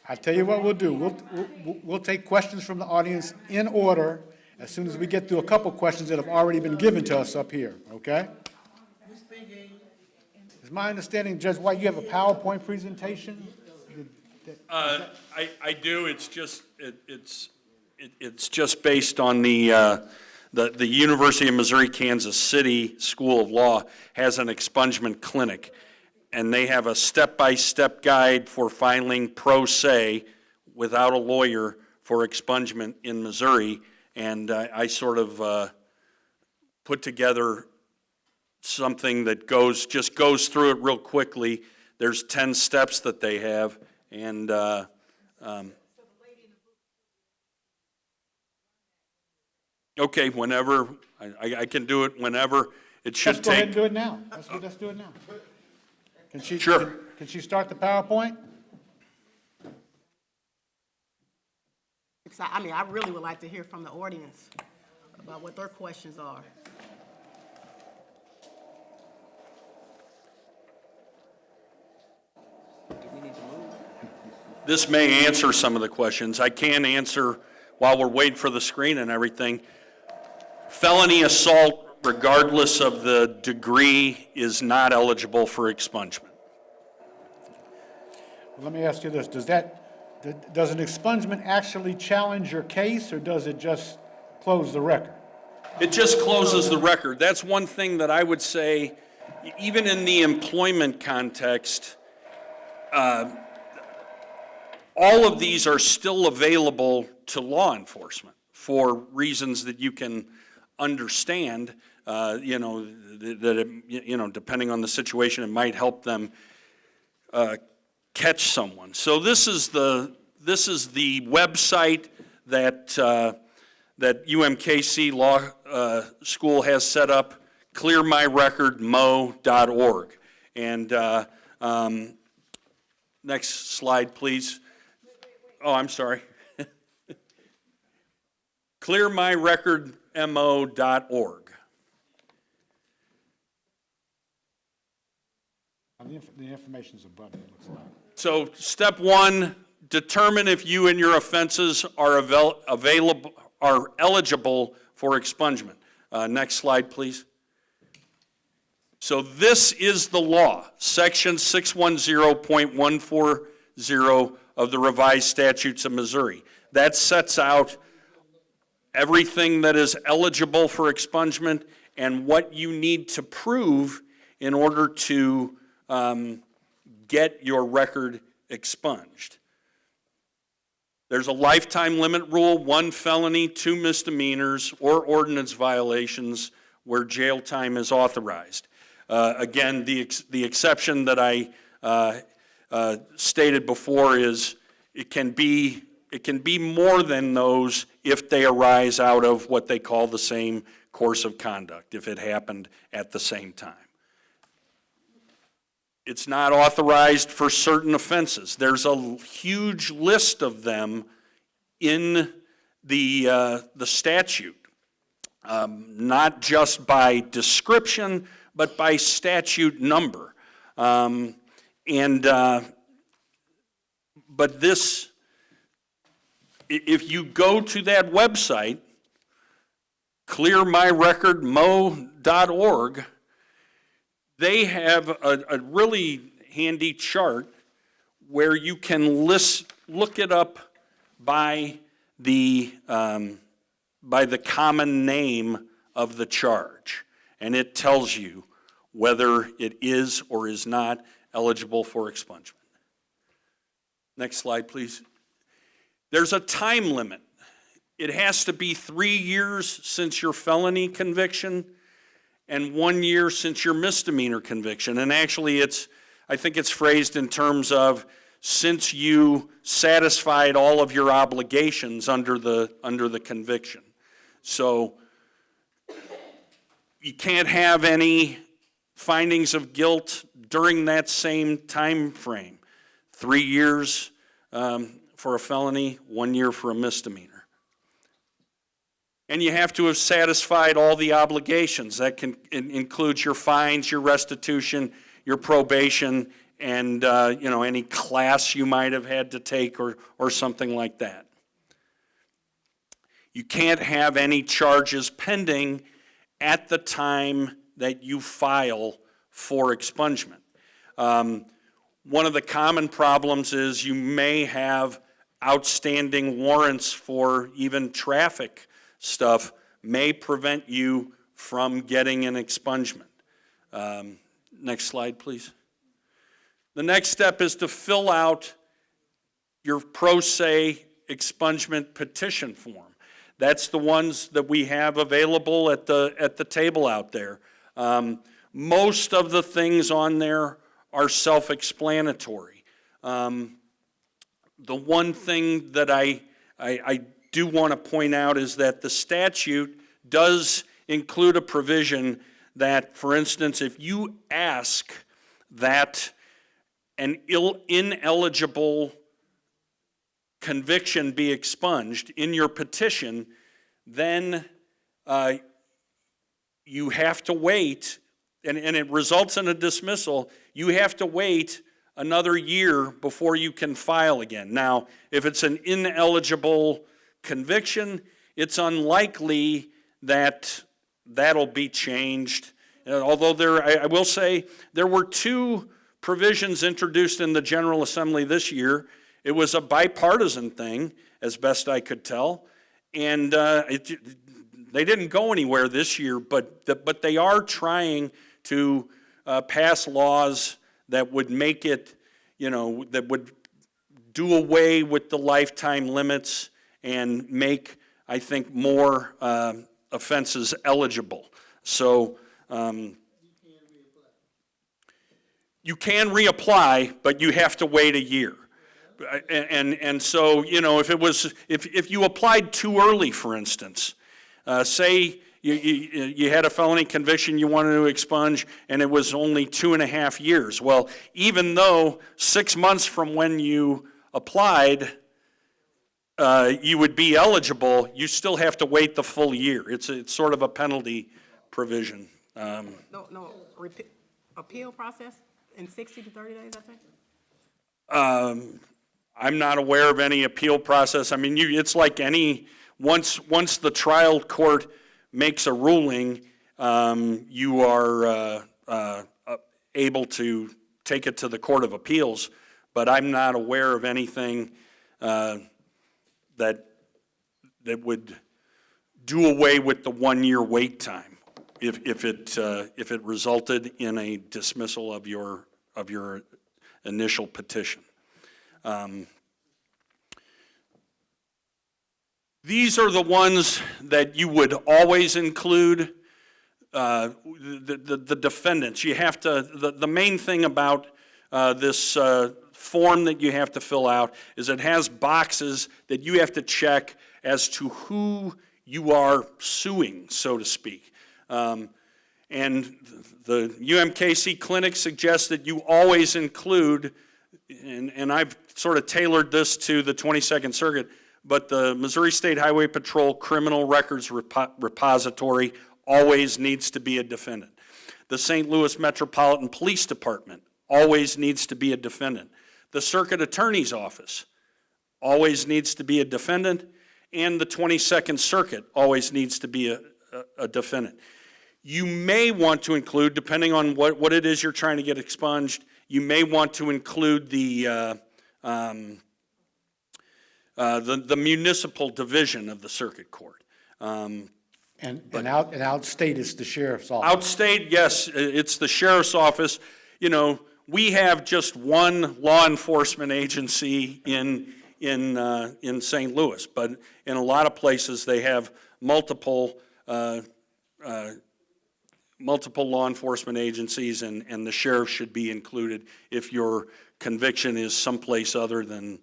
I tell you what we'll do. We'll take questions from the audience in order as soon as we get through a couple questions that have already been given to us up here, okay? Is my understanding, Judge White, you have a PowerPoint presentation? I do. It's just based on the University of Missouri Kansas City School of Law has an expungement clinic, and they have a step-by-step guide for filing pro se without a lawyer for expungement in Missouri. And I sort of put together something that just goes through it real quickly. There's 10 steps that they have, and okay, whenever, I can do it whenever. It should Let's go ahead and take, do it now. Let's do it now. Sure. Can she start the PowerPoint? I mean, I really would like to hear from the audience about what their questions are. this may answer some of the questions. I can answer while we're waiting for the screen and everything. Felony assault, regardless of the degree, is not eligible for expungement. Let me ask you this, does an expungement actually challenge your case, or does it just close the record? It just closes the record. That's one thing that I would say, even in the employment context, all of these are still available to law enforcement for reasons that you can understand, depending on the situation, it might help them catch someone. So this is the website that UMKC Law School has set up, clearmyrecordmo.org. And next slide, please. Oh, I'm sorry. clearmyrecordmo.org. The information's above it, looks like. So step one, determine if you and your offenses are eligible for expungement. Next slide, please. So this is the law, section 610.140 of the revised statutes of Missouri. That sets out everything that is eligible for expungement and what you need to prove in order to get your record expunged. There's a lifetime limit rule, 1 felony, 2 misdemeanors, or ordinance violations where jail time is authorized. Again, the exception that I stated before is it can be more than those if they arise out of what they call the same course of conduct, if it happened at the same time. It's not authorized for certain offenses. There's a huge list of them in the statute, not just by description, but by statute number. But this, if you go to that website, clearmyrecordmo.org, they have a really handy chart where you can look it up by the common name of the charge, and it tells you whether it is or is not eligible for expungement. Next slide, please. There's a time limit. It has to be 3 years since your felony conviction and 1 year since your misdemeanor conviction. And actually, I think it's phrased in terms of since you satisfied all of your obligations under the conviction. So you can't have any findings of guilt during that same time frame. 3 years for a felony, 1 year for a misdemeanor. And you have to have satisfied all the obligations. That can include your fines, your restitution, your probation, and any class you might have had to take or something like that. You can't have any charges pending at the time that you file for expungement. One of the common problems is you may have outstanding warrants for even traffic stuff may prevent you from getting an expungement. Next slide, please. The next step is to fill out your pro se expungement petition form. That's the ones that we have available at the table out there. Most of the things on there are self-explanatory. The one thing that I do want to point out is that the statute does include a provision that, for instance, if you ask that an ineligible conviction be expunged in your petition, then you have to wait, and it results in a dismissal, you have to wait another year before you can file again. Now, if it's an ineligible conviction, it's unlikely that that'll be changed. Although I will say, there were 2 provisions introduced in the General Assembly this year. It was a bipartisan thing, as best I could tell, and they didn't go anywhere this year, but they are trying to pass laws that would make it, that would do away with the lifetime limits and make, I think, more offenses eligible. So you can reapply, but you have to wait a year. And so, if you applied too early, for instance, say you had a felony conviction you wanted to expunge, and it was only 2.5 years. Well, even though 6 months from when you applied, you would be eligible, you still have to wait the full year. It's sort of a penalty provision. Appeal process in 60 to 30 days, I think? I'm not aware of any appeal process. I mean, it's like once the trial court makes a ruling, you are able to take it to the Court of Appeals, but I'm not aware of anything that would do away with the 1-year wait time if it resulted in a dismissal of your initial petition. These are the ones that you would always include. The defendants, you have to, the main thing about this form that you have to fill out is it has boxes that you have to check as to who you are suing, so to speak. And the UMKC clinic suggests that you always include, and I've sort of tailored this to the 22nd Circuit, but the Missouri State Highway Patrol Criminal Records Repository always needs to be a defendant. The St. Louis Metropolitan Police Department always needs to be a defendant. The Circuit Attorney's Office always needs to be a defendant, and the 22nd Circuit always needs to be a defendant. You may want to include, depending on what it is you're trying to get expunged, you may want to include the municipal division of the circuit court. And outstate is the sheriff's office. Outstate, yes, it's the sheriff's office. You know, we have just one law enforcement agency in St. Louis, but in a lot of places they have multiple law enforcement agencies, and the sheriff should be included if your conviction is someplace other than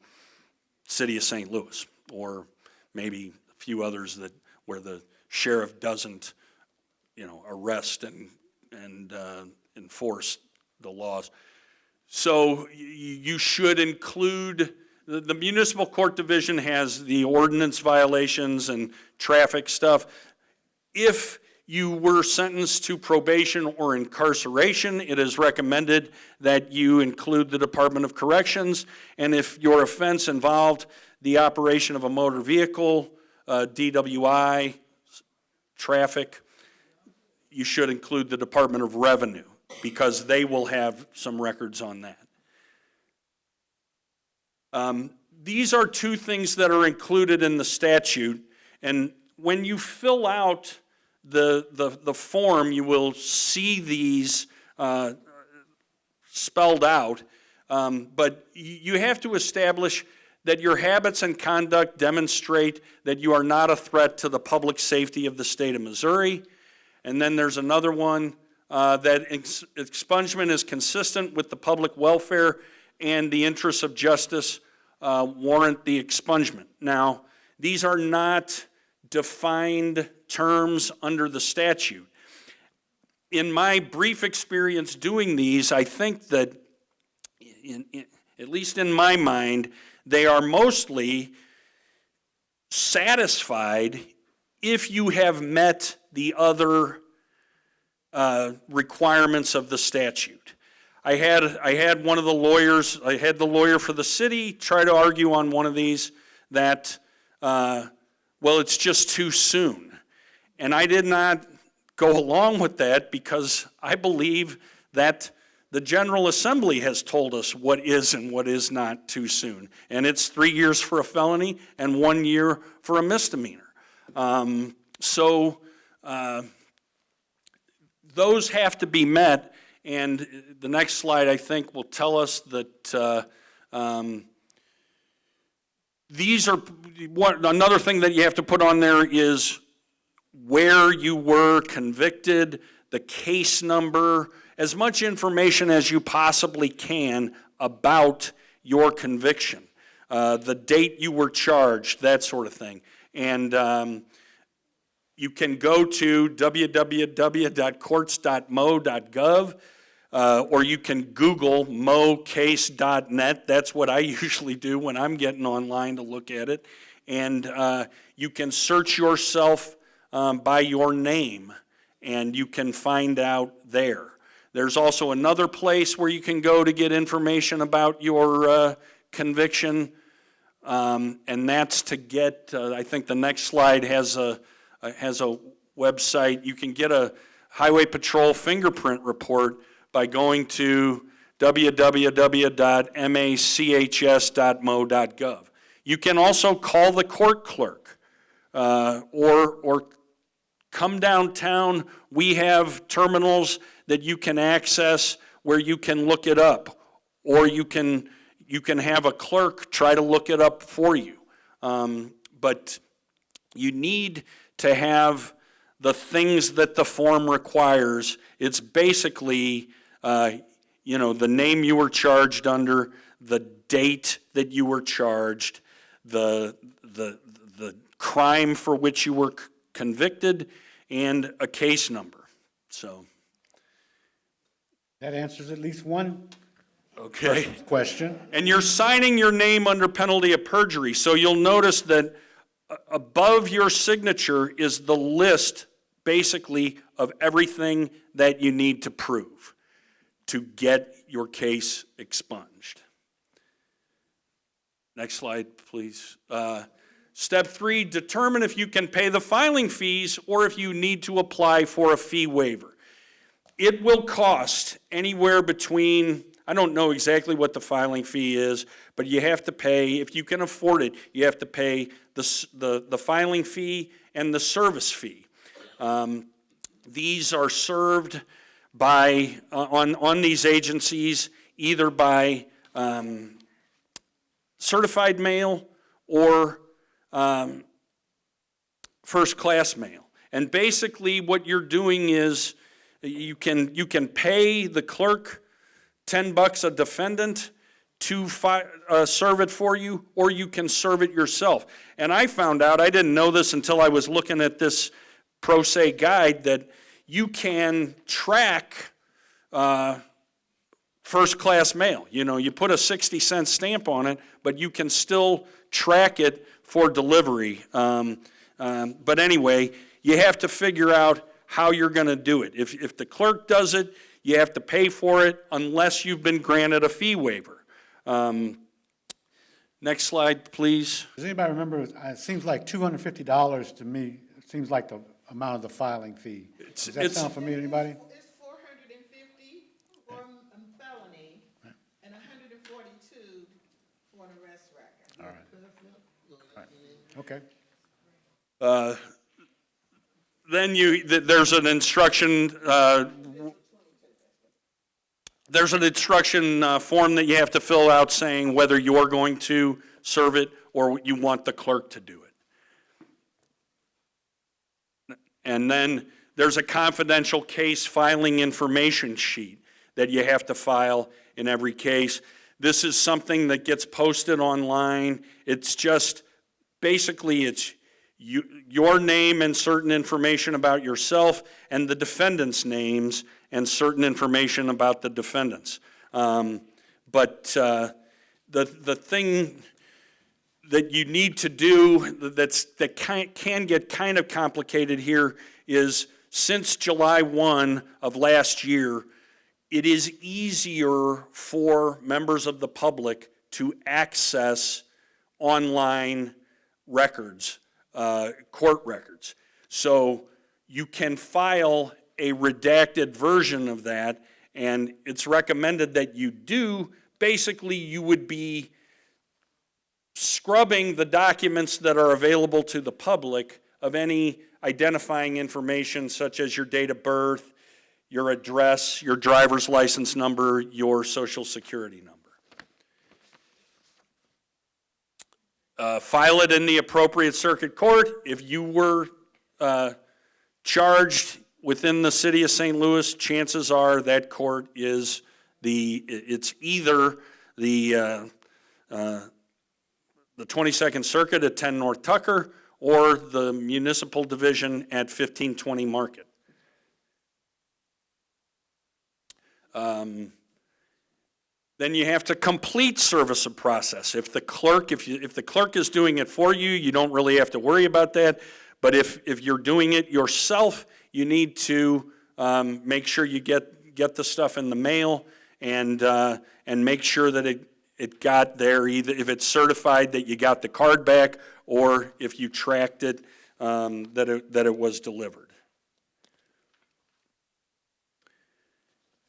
City of St. Louis, or maybe a few others where the sheriff doesn't, arrest and enforce the laws. So you should include, the municipal court division has the ordinance violations and traffic stuff. If you were sentenced to probation or incarceration, it is recommended that you include the Department of Corrections. And if your offense involved the operation of a motor vehicle, DWI, traffic, you should include the Department of Revenue, because they will have some records on that. These are two things that are included in the statute, and when you fill out the form, you will see these spelled out, but you have to establish that your habits and conduct demonstrate that you are not a threat to the public safety of the state of Missouri. And then there's another one, that expungement is consistent with the public welfare and the interests of justice warrant the expungement. Now, these are not defined terms under the statute. In my brief experience doing these, I think that, at least in my mind, they are mostly satisfied if you have met the other requirements of the statute. I had one of the lawyers, I had the lawyer for the city try to argue on one of these that, well, it's just too soon. And I did not go along with that, because I believe that the General Assembly has told us what is and what is not too soon. And it's 3 years for a felony and 1 year for a misdemeanor. Those have to be met, and the next slide, I think, will tell us that these are, another thing that you have to put on there is where you were convicted, the case number, as much information as you possibly can about your conviction, the date you were charged, that sort of thing. And you can go to www.courts.mo.gov, or you can Google mocase.net. That's what I usually do when I'm getting online to look at it. And you can search yourself by your name, and you can find out there. There's also another place where you can go to get information about your conviction, and that's to get, I think the next slide has a website. You can get a Highway Patrol fingerprint report by going to www.machs.mo.gov. You can also call the court clerk, or come downtown. We have terminals that you can access where you can look it up, or you can have a clerk try to look it up for you. But you need to have the things that the form requires. It's basically, the name you were charged under, the date that you were charged, the crime for which you were convicted, and a case number. So, That answers at least one okay. question. And you're signing your name under penalty of perjury. So you'll notice that above your signature is the list, basically, of everything that you need to prove to get your case expunged. Next slide, please. Step 3, determine if you can pay the filing fees or if you need to apply for a fee waiver. It will cost anywhere between, I don't know exactly what the filing fee is, but you have to pay, if you can afford it, you have to pay the filing fee and the service fee. These are served by, on these agencies, either by certified mail or first-class mail. And basically what you're doing is you can pay the clerk $10 a defendant to serve it for you, or you can serve it yourself. And I found out, I didn't know this until I was looking at this pro se guide, that you can track first-class mail. You put a 60-cent stamp on it, but you can still track it for delivery. But anyway, you have to figure out how you're going to do it. If the clerk does it, you have to pay for it unless you've been granted a fee waiver. Next slide, please. Does anybody remember, it seems like $250 to me, it seems like the amount of the filing fee. Does that sound familiar to anybody? It's $450 for a felony and $142 for an arrest record. Okay. Then there's an instruction form that you have to fill out saying whether you're going to serve it or you want the clerk to do it. And then there's a confidential case filing information sheet that you have to file in every case. This is something that gets posted online. It's just, basically, it's your name and certain information about yourself, and the defendant's names and certain information about the defendants. But the thing that you need to do that can get kind of complicated here is, since July 1 of last year, it is easier for members of the public to access online records, court records. So you can file a redacted version of that, and it's recommended that you do. Basically, you would be scrubbing the documents that are available to the public of any identifying information such as your date of birth, your address, your driver's license number, your social security number. File it in the appropriate circuit court. If you were charged within the city of St. Louis, chances are that court is it's either the 22nd Circuit at 10 North Tucker or the Municipal Division at 1520 Market. Then you have to complete service of process. If the clerk is doing it for you, you don't really have to worry about that. But if you're doing it yourself, you need to make sure you get the stuff in the mail and make sure that it got there, either if it's certified that you got the card back, or if you tracked it, that it was delivered.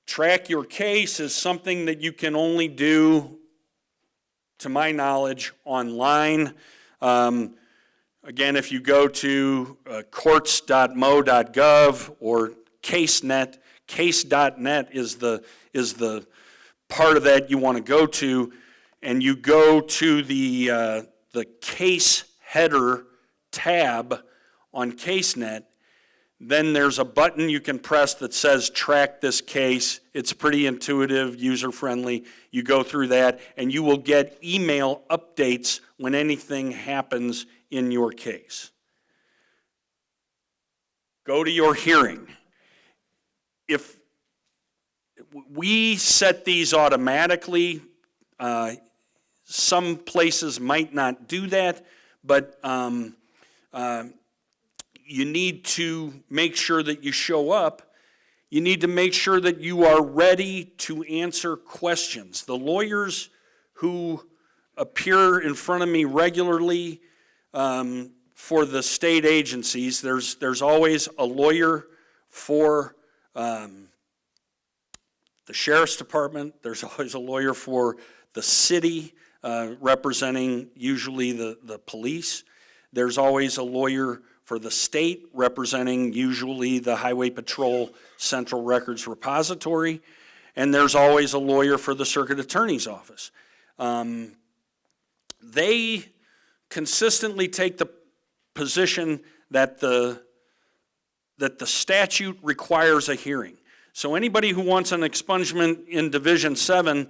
Track your case is something that you can only do, to my knowledge, online. Again, if you go to courts.mo.gov or CaseNet, case.net is the part of that you want to go to, and you go to the case header tab on CaseNet, then there's a button you can press that says track this case. It's pretty intuitive, user-friendly. You go through that, and you will get email updates when anything happens in your case. Go to your hearing. If we set these automatically, some places might not do that, but you need to make sure that you show up. You need to make sure that you are ready to answer questions. The lawyers who appear in front of me regularly for the state agencies, there's always a lawyer for the sheriff's department. There's always a lawyer for the city, representing usually the police. There's always a lawyer for the state, representing usually the Highway Patrol Central Records Repository. And there's always a lawyer for the Circuit Attorney's Office. They consistently take the position that the statute requires a hearing. So anybody who wants an expungement in Division 7,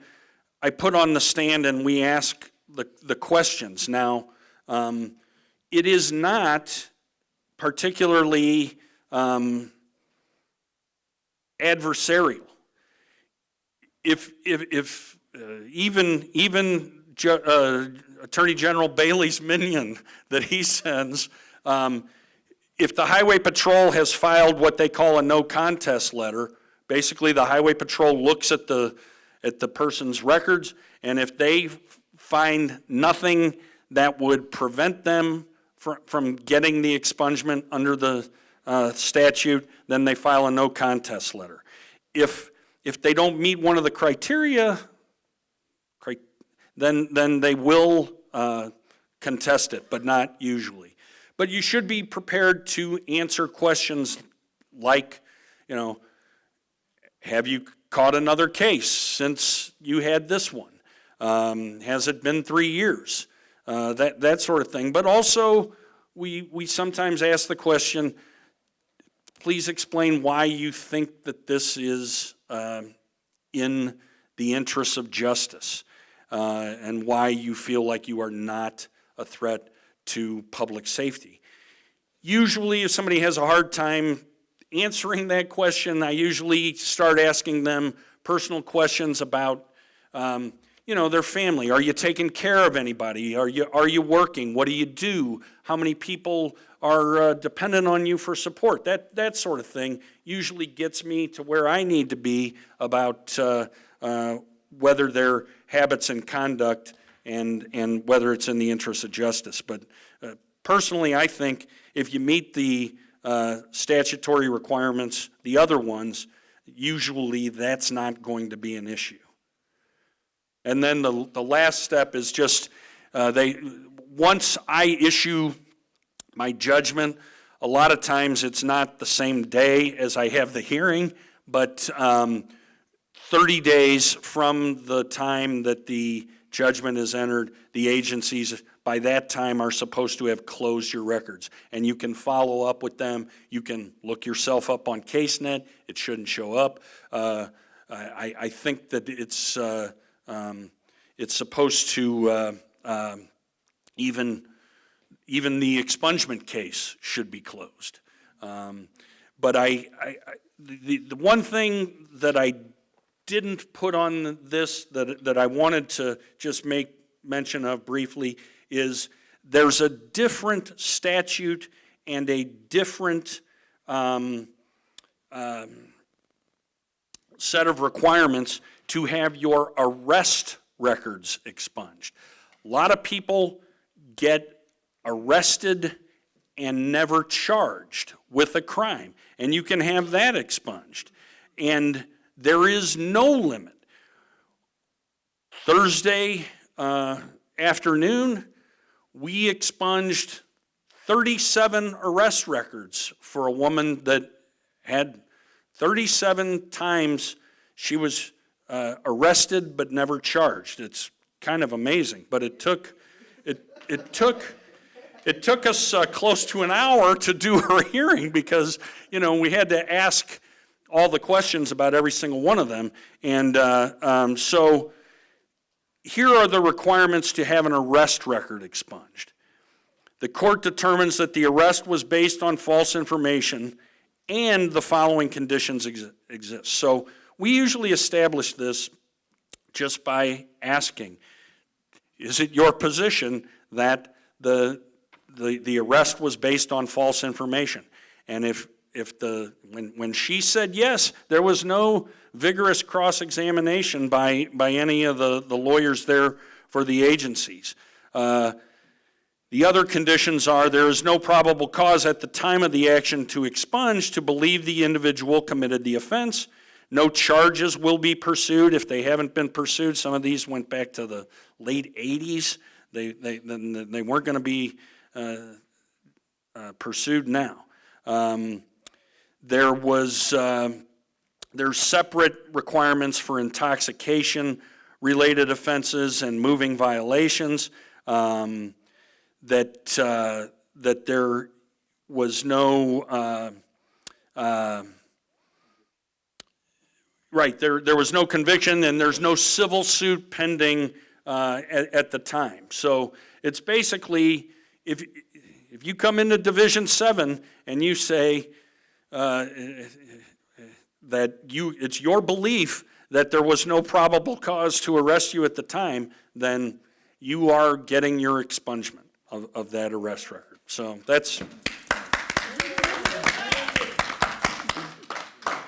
I put on the stand and we ask the questions. Now, it is not particularly adversarial. If even Attorney General Bailey's minion that he sends, if the Highway Patrol has filed what they call a no contest letter, basically the Highway Patrol looks at the person's records, and if they find nothing that would prevent them from getting the expungement under the statute, then they file a no contest letter. If they don't meet one of the criteria, then they will contest it, but not usually. But you should be prepared to answer questions like, have you caught another case since you had this one? Has it been 3 years? That sort of thing. But also, we sometimes ask the question, please explain why you think that this is in the interests of justice, and why you feel like you are not a threat to public safety. Usually, if somebody has a hard time answering that question, I usually start asking them personal questions about their family. Are you taking care of anybody? Are you working? What do you do? How many people are dependent on you for support? That sort of thing usually gets me to where I need to be about whether their habits and conduct and whether it's in the interest of justice. But personally, I think if you meet the statutory requirements, the other ones, usually that's not going to be an issue. And then the last step is just, once I issue my judgment, a lot of times it's not the same day as I have the hearing, but 30 days from the time that the judgment is entered, the agencies by that time are supposed to have closed your records. And you can follow up with them. You can look yourself up on CaseNet. It shouldn't show up. I think that it's supposed to, even the expungement case should be closed. But the one thing that I didn't put on this that I wanted to just make mention of briefly is there's a different statute and a different set of requirements to have your arrest records expunged. A lot of people get arrested and never charged with a crime, and you can have that expunged. And there is no limit. Thursday afternoon, we expunged 37 arrest records for a woman that had 37 times she was arrested but never charged. It's kind of amazing, but it took it took us close to an hour to do her hearing because, we had to ask all the questions about every single one of them. And so here are the requirements to have an arrest record expunged. The court determines that the arrest was based on false information and the following conditions exist. So we usually establish this just by asking, is it your position that the arrest was based on false information? And when she said yes, there was no vigorous cross-examination by any of the lawyers there for the agencies. The other conditions are there is no probable cause at the time of the action to expunge to believe the individual committed the offense. No charges will be pursued if they haven't been pursued. Some of these went back to the late 80s. They weren't going to be pursued now. There's separate requirements for intoxication-related offenses and moving violations. That there was no there was no conviction and there's no civil suit pending at the time. So it's basically if you come into Division 7 and you say that it's your belief that there was no probable cause to arrest you at the time, then you are getting your expungement of that arrest record. So that's...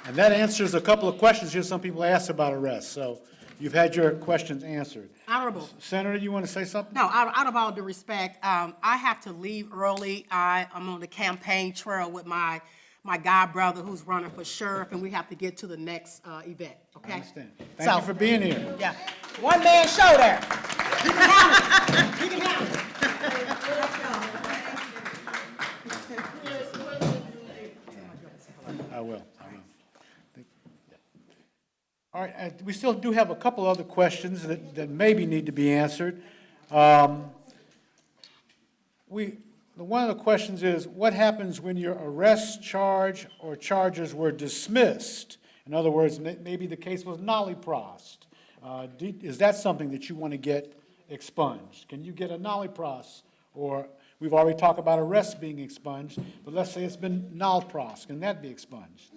And that answers a couple of questions here some people asked about arrests. So you've had your questions answered. Honorable. Senator, you want to say something? No, out of all due respect, I have to leave early. I'm on the campaign trail with my god brother who's running for sheriff, and we have to get to the next event, okay? I understand. Thank you for being here. Yeah. One man show there. You can have it. You can have it. I will. All right, we still do have a couple other questions that maybe need to be answered. One of the questions is, what happens when your arrest charge or charges were dismissed? In other words, maybe the case was nollie-prossed. Is that something that you want to get expunged? Can you get a nollie-pross? Or we've already talked about arrests being expunged, but let's say it's been nollie-prossed. Can that be expunged?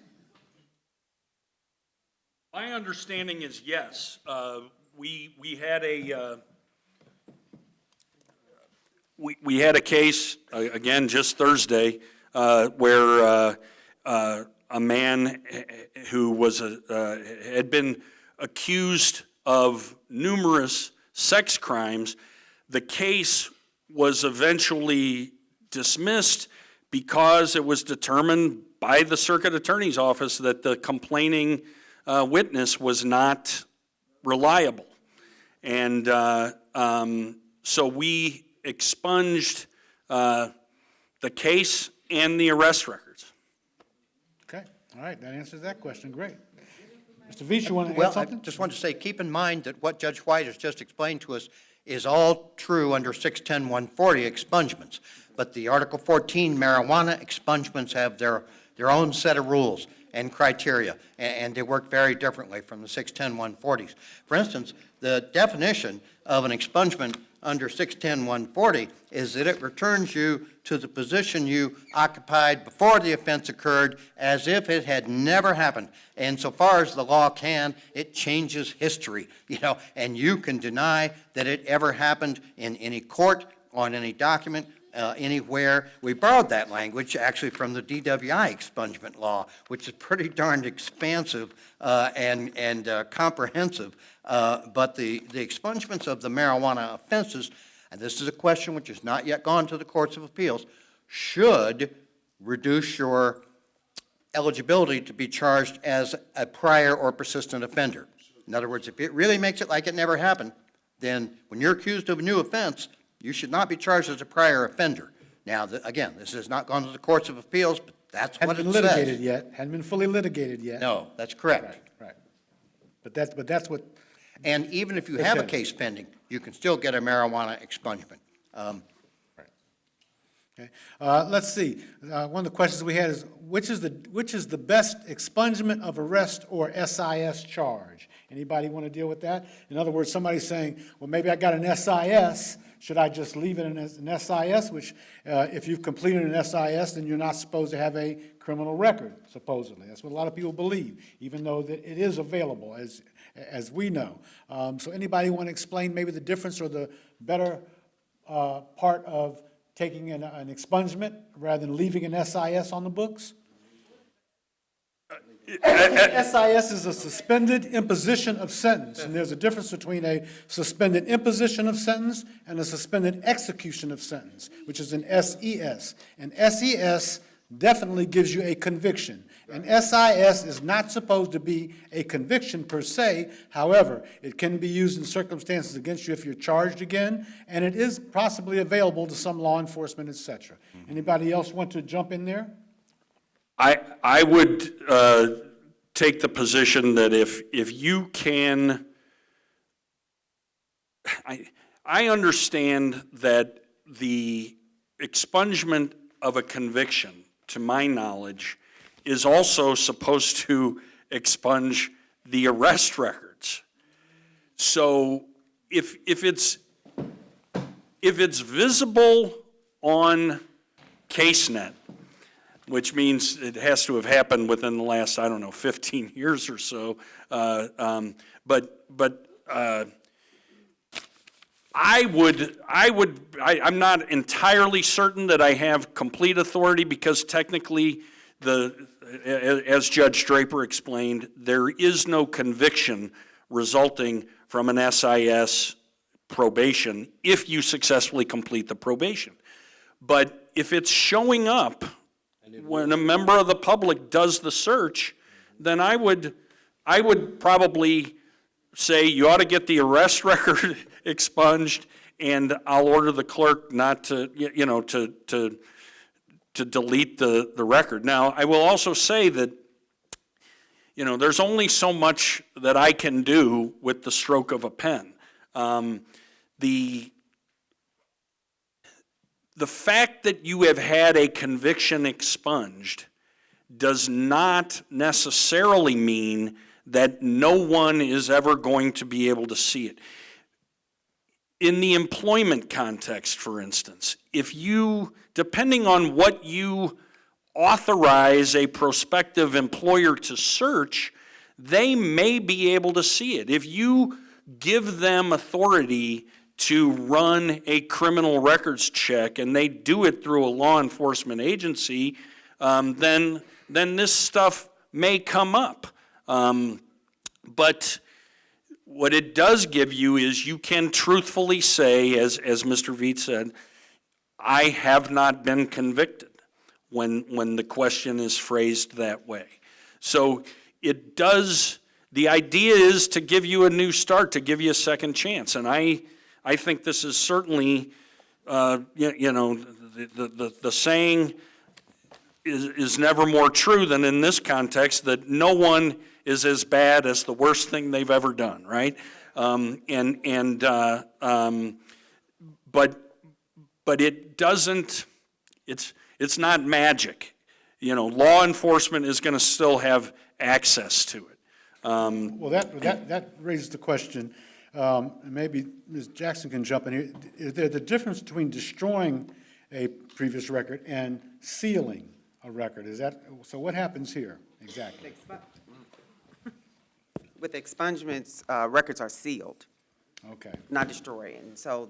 My understanding is yes. We had a we had a case again just Thursday where a man who was had been accused of numerous sex crimes. The case was eventually dismissed because it was determined by the circuit attorney's office that the complaining witness was not reliable. And so we expunged the case and the arrest records. Okay, all right, that answers that question, great. Mr. Veach, you want to add Well, I something? just wanted to say, keep in mind that what Judge White has just explained to us is all true under 610-140 expungements. But the Article 14 marijuana expungements have their own set of rules and criteria, and they work very differently from the 610-140s. For instance, the definition of an expungement under 610-140 is that it returns you to the position you occupied before the offense occurred as if it had never happened. And so far as the law can, it changes history, and you can deny that it ever happened in any court, on any document, anywhere. We borrowed that language actually from the DWI expungement law, which is pretty darned expansive and comprehensive. But the expungements of the marijuana offenses, and this is a question which has not yet gone to the courts of appeals, should reduce your eligibility to be charged as a prior or persistent offender. In other words, if it really makes it like it never happened, then when you're accused of a new offense, you should not be charged as a prior offender. Now, again, this has not gone to the courts of appeals, but that's what it Hadn't been says. litigated yet, hadn't been fully litigated yet. No, that's correct. Right. But that's what, And even if you have a case pending, you can still get a marijuana expungement. Okay, let's see. One of the questions we had is, which is the best expungement of arrest or SIS charge? Anybody want to deal with that? In other words, somebody's saying, well, maybe I got an SIS. Should I just leave it as an SIS? Which, if you've completed an SIS, then you're not supposed to have a criminal record, supposedly. That's what a lot of people believe, even though that it is available, as we know. So anybody want to explain maybe the difference or the better part of taking an expungement rather than leaving an SIS on the books? SIS is a suspended imposition of sentence, and there's a difference between a suspended imposition of sentence and a suspended execution of sentence, which is an SES. An SES definitely gives you a conviction. An SIS is not supposed to be a conviction per se. However, it can be used in circumstances against you if you're charged again, and it is possibly available to some law enforcement, et cetera. Anybody else want to jump in there? I would take the position that if you can, I understand that the expungement of a conviction, to my knowledge, is also supposed to expunge the arrest records. So if it's visible on CaseNet, which means it has to have happened within the last, I don't know, 15 years or so. I'm not entirely certain that I have complete authority because technically, as Judge Draper explained, there is no conviction resulting from an SIS probation if you successfully complete the probation. But if it's showing up when a member of the public does the search, then I would probably say you ought to get the arrest record expunged, and I'll order the clerk not to, to delete the record. Now, I will also say that, there's only so much that I can do with the stroke of a pen. The fact that you have had a conviction expunged does not necessarily mean that no one is ever going to be able to see it. In the employment context, for instance, if you, depending on what you authorize a prospective employer to search, they may be able to see it. If you give them authority to run a criminal records check and they do it through a law enforcement agency, then this stuff may come up. But what it does give you is you can truthfully say, as Mr. Veet said, I have not been convicted when the question is phrased that way. So it does, the idea is to give you a new start, to give you a second chance. And I think this is certainly, the saying is never more true than in this context, that no one is as bad as the worst thing they've ever done, right? But it doesn't, it's not magic. Law enforcement is going to still have access to it. Well, that raises the question, and maybe Ms. Jackson can jump in here. Is there the difference between destroying a previous record and sealing a record? So what happens here exactly? With expungements, records are sealed, Okay. not destroyed. And so,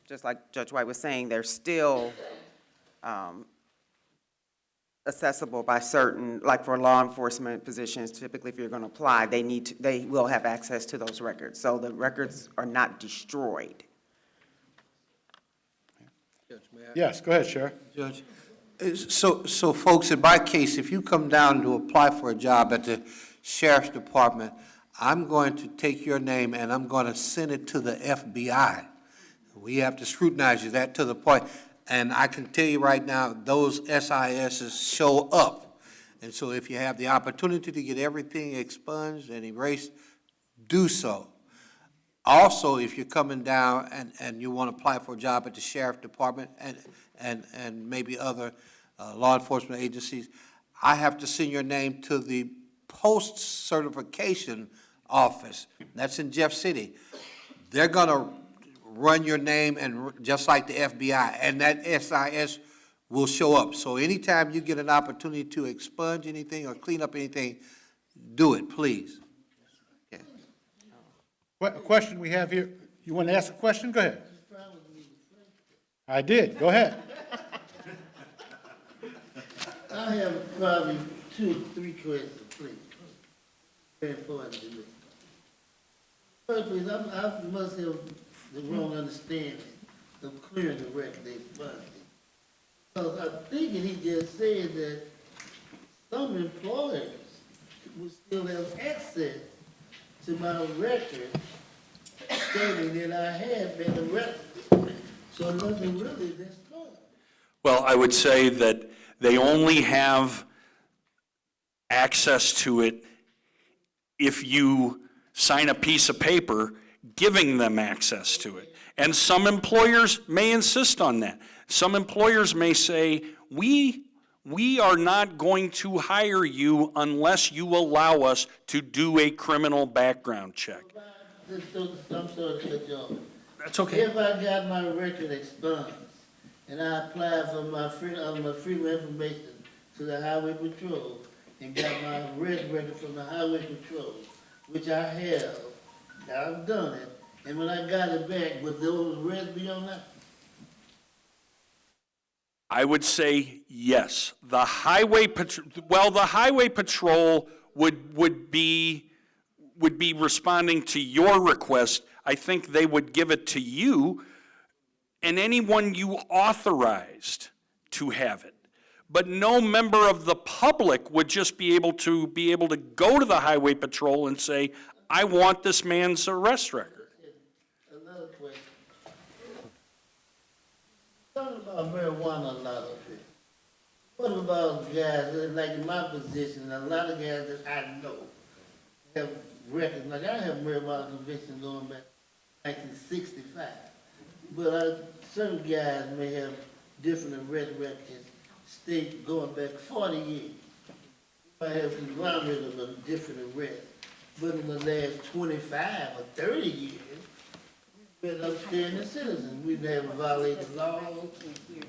just like Judge White was saying, they're still accessible by certain, like for law enforcement positions, typically if you're going to apply, they will have access to those records. So the records are not destroyed. Yes, go ahead, Sheriff. Judge, so folks, in my case, if you come down to apply for a job at the Sheriff's Department, I'm going to take your name and I'm going to send it to the FBI. We have to scrutinize you that to the point. And I can tell you right now, those SISs show up. And so if you have the opportunity to get everything expunged and erased, do so. Also, if you're coming down and you want to apply for a job at the sheriff department and maybe other law enforcement agencies, I have to send your name to the post-certification office. That's in Jeff City. They're gonna run your name and, just like the FBI, and that SIS will show up. So anytime you get an opportunity to expunge anything or clean up anything, do it, please. Okay. What, a question we have here, you want to ask a question? Go ahead. I did, go ahead. I have probably 2 or 3 questions, please. Very important to me. First, please, I must have the wrong understanding of clearing the record they funding. Because I'm thinking he just said that some employers will still have access to my record stating that I have been arrested. So nothing really that's wrong. Well, I would say that they only have access to it if you sign a piece of paper giving them access to it. And some employers may insist on that. Some employers may say, we are not going to hire you unless you allow us to do a criminal background check. I'm sorry to cut you off. That's okay. If I got my record expunged and I applied for my freedom information to the Highway Patrol and got my arrest record from the Highway Patrol, which I have, I've done it, and when I got it back, would those arrests be on that? I would say yes. The Highway Patrol would be responding to your request. I think they would give it to you and anyone you authorized to have it. But no member of the public would just be able to go to the Highway Patrol and say, I want this man's arrest record. Another question. Talking about marijuana a lot of it. What about guys, like in my position, a lot of guys that I know have records, like I have marijuana conviction going back 1965. But certain guys may have different arrest records, state going back 40 years. I have conglomerate of a different arrest. But in the last 25 or 30 years, we've been upstanding citizens. We've never violated laws.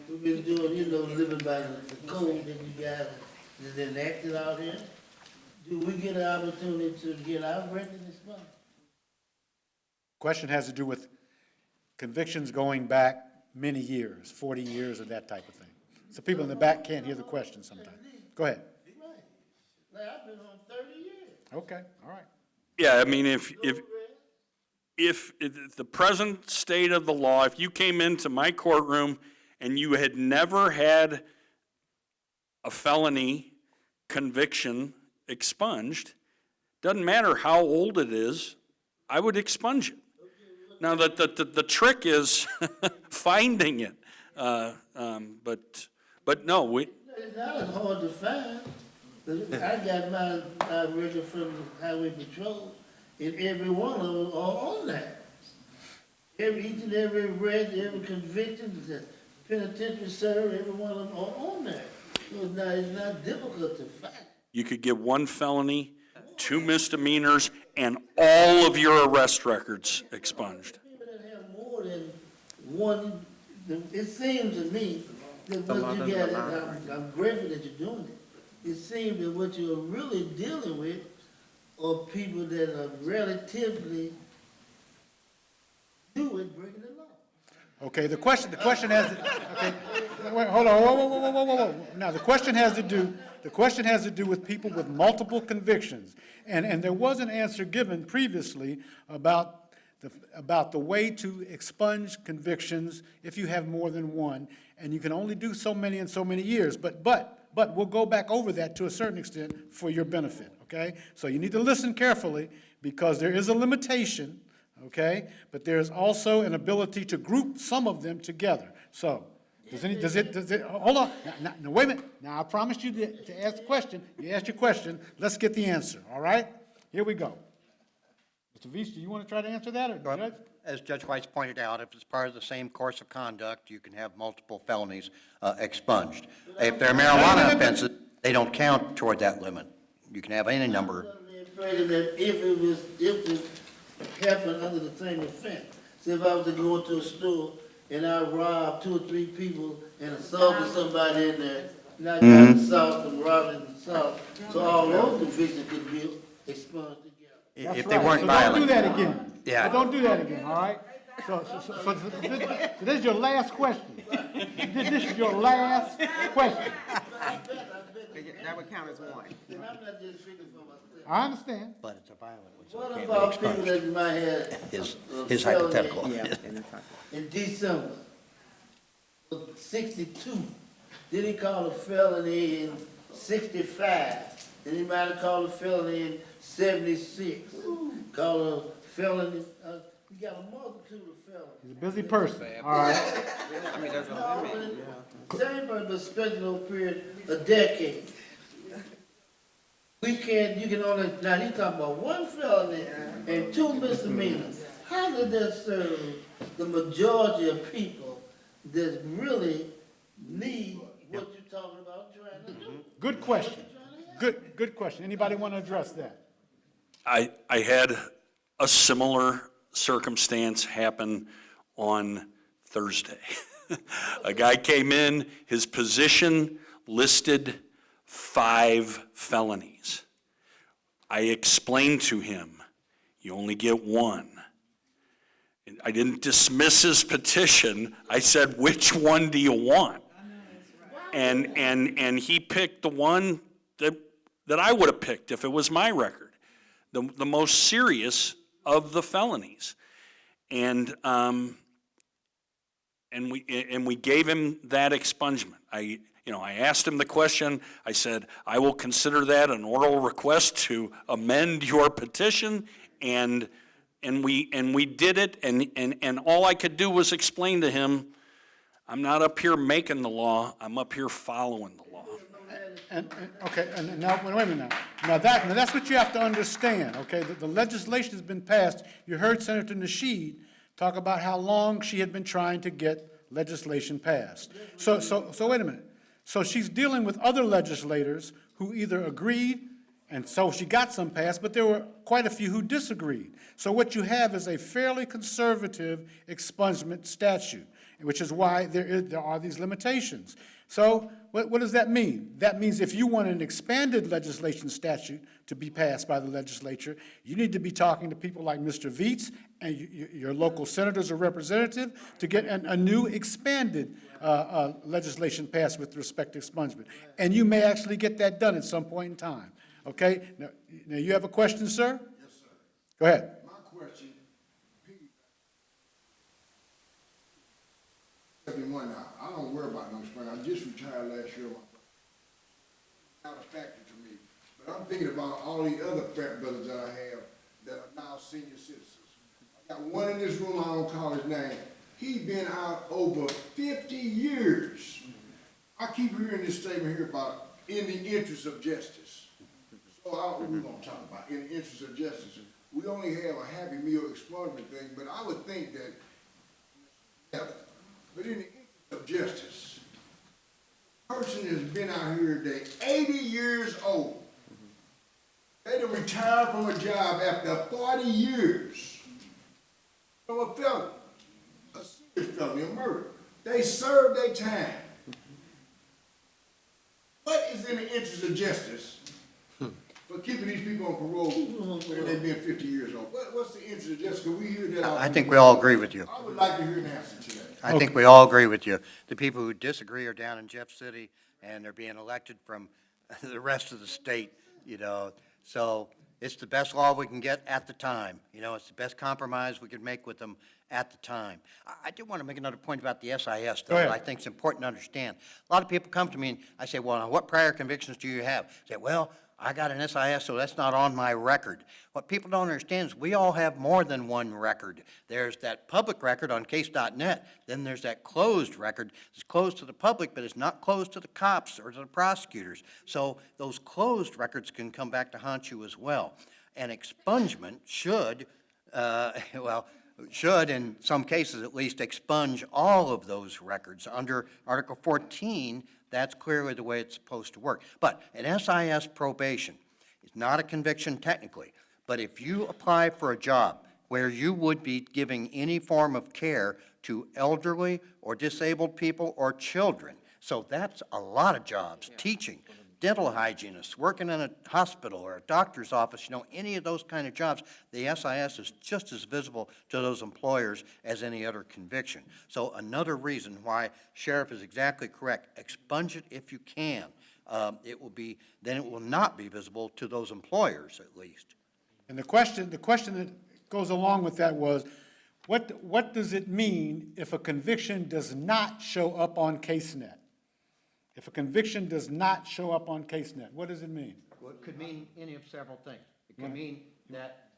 We've been doing, living by the code that you guys has enacted out here. Do we get an opportunity to get our record this month? Question has to do with convictions going back many years, 40 years or that type of thing. So people in the back can't hear the question sometimes. Go ahead. Right. Like I've been on 30 years. Okay, all right. Yeah, I mean, if the present state of the law, if you came into my courtroom and you had never had a felony conviction expunged, doesn't matter how old it is, I would expunge it. Now, the trick is finding it, but no, It's not as hard to find. I got my record from the Highway Patrol, and every one of them are on that. Each and every arrest, every conviction, the penitentiary served, every one of them are on that. So it's not difficult to find. you could get one felony, 2 misdemeanors, and all of your arrest records expunged. People that have more than one, it seems to me that what you got, and I'm grateful that you're doing it. It seems that what you're really dealing with are people that are relatively new at breaking the law. Okay, the question has, okay, wait, hold on, whoa. Now, the question has to do with people with multiple convictions. And there was an answer given previously about the way to expunge convictions if you have more than one, and you can only do so many in so many years. But we'll go back over that to a certain extent for your benefit, okay? So you need to listen carefully because there is a limitation, okay? But there's also an ability to group some of them together. So, does it, hold on, now, wait a minute. Now, I promised you to ask the question. You asked your question. Let's get the answer, all right? Here we go. Mr. Veach, do you want to try to answer that, or the judge? As Judge White's pointed out, if it's part of the same course of conduct, you can have multiple felonies expunged. If they're marijuana offenses, they don't count toward that limit. You can have any number. That if it happened under the same offense, say if I was to go into a store and I robbed 2 or 3 people and assaulted somebody in there, and I got assault and robbing and assault, so all those convictions could be expunged together. If they weren't violent. So don't do that again. Yeah. So don't do that again, all right? So this is your last question. This is your last question. That would count as one. And I'm not just speaking for myself. I understand. But it's a violent one, so What it can't about be people expunged. that might have His hypothetical. in December of 62? Did he call a felony in 65? And he might have called a felony in 76? Called a felony, you got a multitude of felonies. He's a busy person, all right? I mean, there's a limit, Same person, but stretching over a period, a decade. We can't, you can only, now you talking about 1 felony and 2 misdemeanors. How did that serve the majority of people that really need what you're talking about trying to do? Good question. Good question. Anybody want to address that? I had a similar circumstance happen on Thursday. A guy came in, his position listed 5 felonies. I explained to him, you only get 1. And I didn't dismiss his petition. I said, which one do you want? And he picked the one that I would have picked if it was my record, the most serious of the felonies. And we gave him that expungement. I asked him the question. I said, I will consider that an oral request to amend your petition, and we did it. And all I could do was explain to him, I'm not up here making the law. I'm up here following the law. Okay, and now, wait a minute now. Now that's what you have to understand, okay? The legislation has been passed. You heard Senator Nasheed talk about how long she had been trying to get legislation passed. So wait a minute. So she's dealing with other legislators who either agreed, and so she got some passed, but there were quite a few who disagreed. So what you have is a fairly conservative expungement statute, which is why there are these limitations. So what does that mean? That means if you want an expanded legislation statute to be passed by the legislature, you need to be talking to people like Mr. Veets and your local senators or representative to get a new expanded legislation passed with respect to expungement. And you may actually get that done at some point in time. Okay? Now you have a question, sir? Yes, sir. Go ahead. My question, 71 now. I don't worry about no spring. I just retired last year. Not a factor to me. But I'm thinking about all the other frat brothers that I have that are now senior citizens. I got one in this room, I don't call his name. He's been out over 50 years. I keep hearing this statement here about in the interest of justice. So we're going to talk about in the interest of justice. We only have a Happy Meal expungement thing, but I would think that, yeah, but in the interest of justice, a person has been out here today, 80 years old. They done retired from a job after 40 years from a felony, a serious felony, a murder. They served their time. What is in the interest of justice for keeping these people on parole when they've been 50 years old? What's the interest of justice? Because we hear that. I think we all agree with you. I would like to hear an answer to that. I think we all agree with you. The people who disagree are down in Jeff City, and they're being elected from the rest of the state, So it's the best law we can get at the time. It's the best compromise we could make with them at the time. I do want to make another point about the SIS, though, that I think is important to understand. A lot of people come to me and I say, well, now what prior convictions do you have? They say, well, I got an SIS, so that's not on my record. What people don't understand is we all have more than one record. There's that public record on case.net. Then there's that closed record. It's closed to the public, but it's not closed to the cops or to the prosecutors. So those closed records can come back to haunt you as well. And expungement should well, should, in some cases at least, expunge all of those records. Under Article 14, that's clearly the way it's supposed to work. But an SIS probation is not a conviction technically, but if you apply for a job where you would be giving any form of care to elderly or disabled people or children, so that's a lot of jobs, teaching, dental hygienists, working in a hospital or a doctor's office, any of those kind of jobs, the SIS is just as visible to those employers as any other conviction. So another reason why Sheriff is exactly correct, expunge it if you can. Then it will not be visible to those employers at least. And the question that goes along with that was, what does it mean if a conviction does not show up on CaseNet? If a conviction does not show up on CaseNet, what does it mean? Well, it could mean any of several things. It could mean that.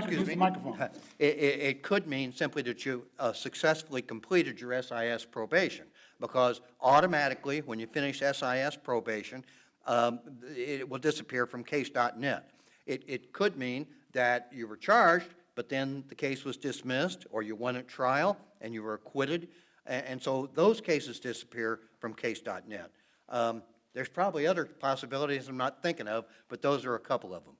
Use the microphone. It could mean simply that you successfully completed your SIS probation, because automatically, when you finish SIS probation, it will disappear from case.net. It could mean that you were charged, but then the case was dismissed, or you won at trial and you were acquitted, and so those cases disappear from case.net. There's probably other possibilities I'm not thinking of, but those are a couple of them.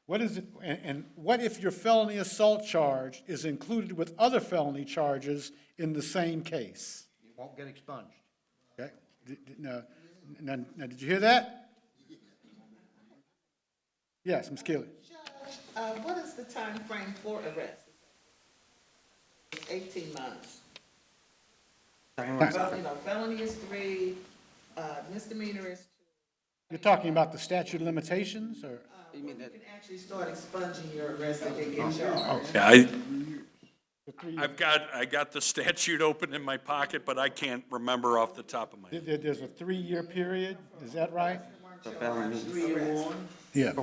What is it, and what if your felony assault charge is included with other felony charges in the same case? You won't get expunged. Okay, now, did you hear that? Yes, Ms. Keeley. Judge, what is the time frame for arrest? It's 18 months. Well, felony is 3, misdemeanor is 2. You're talking about the statute of limitations, or? You can actually start expunging your arrest if they get charged. Yeah, I got the statute open in my pocket, but I can't remember off the top of my head. There's a 3-year period, is that right? Yeah.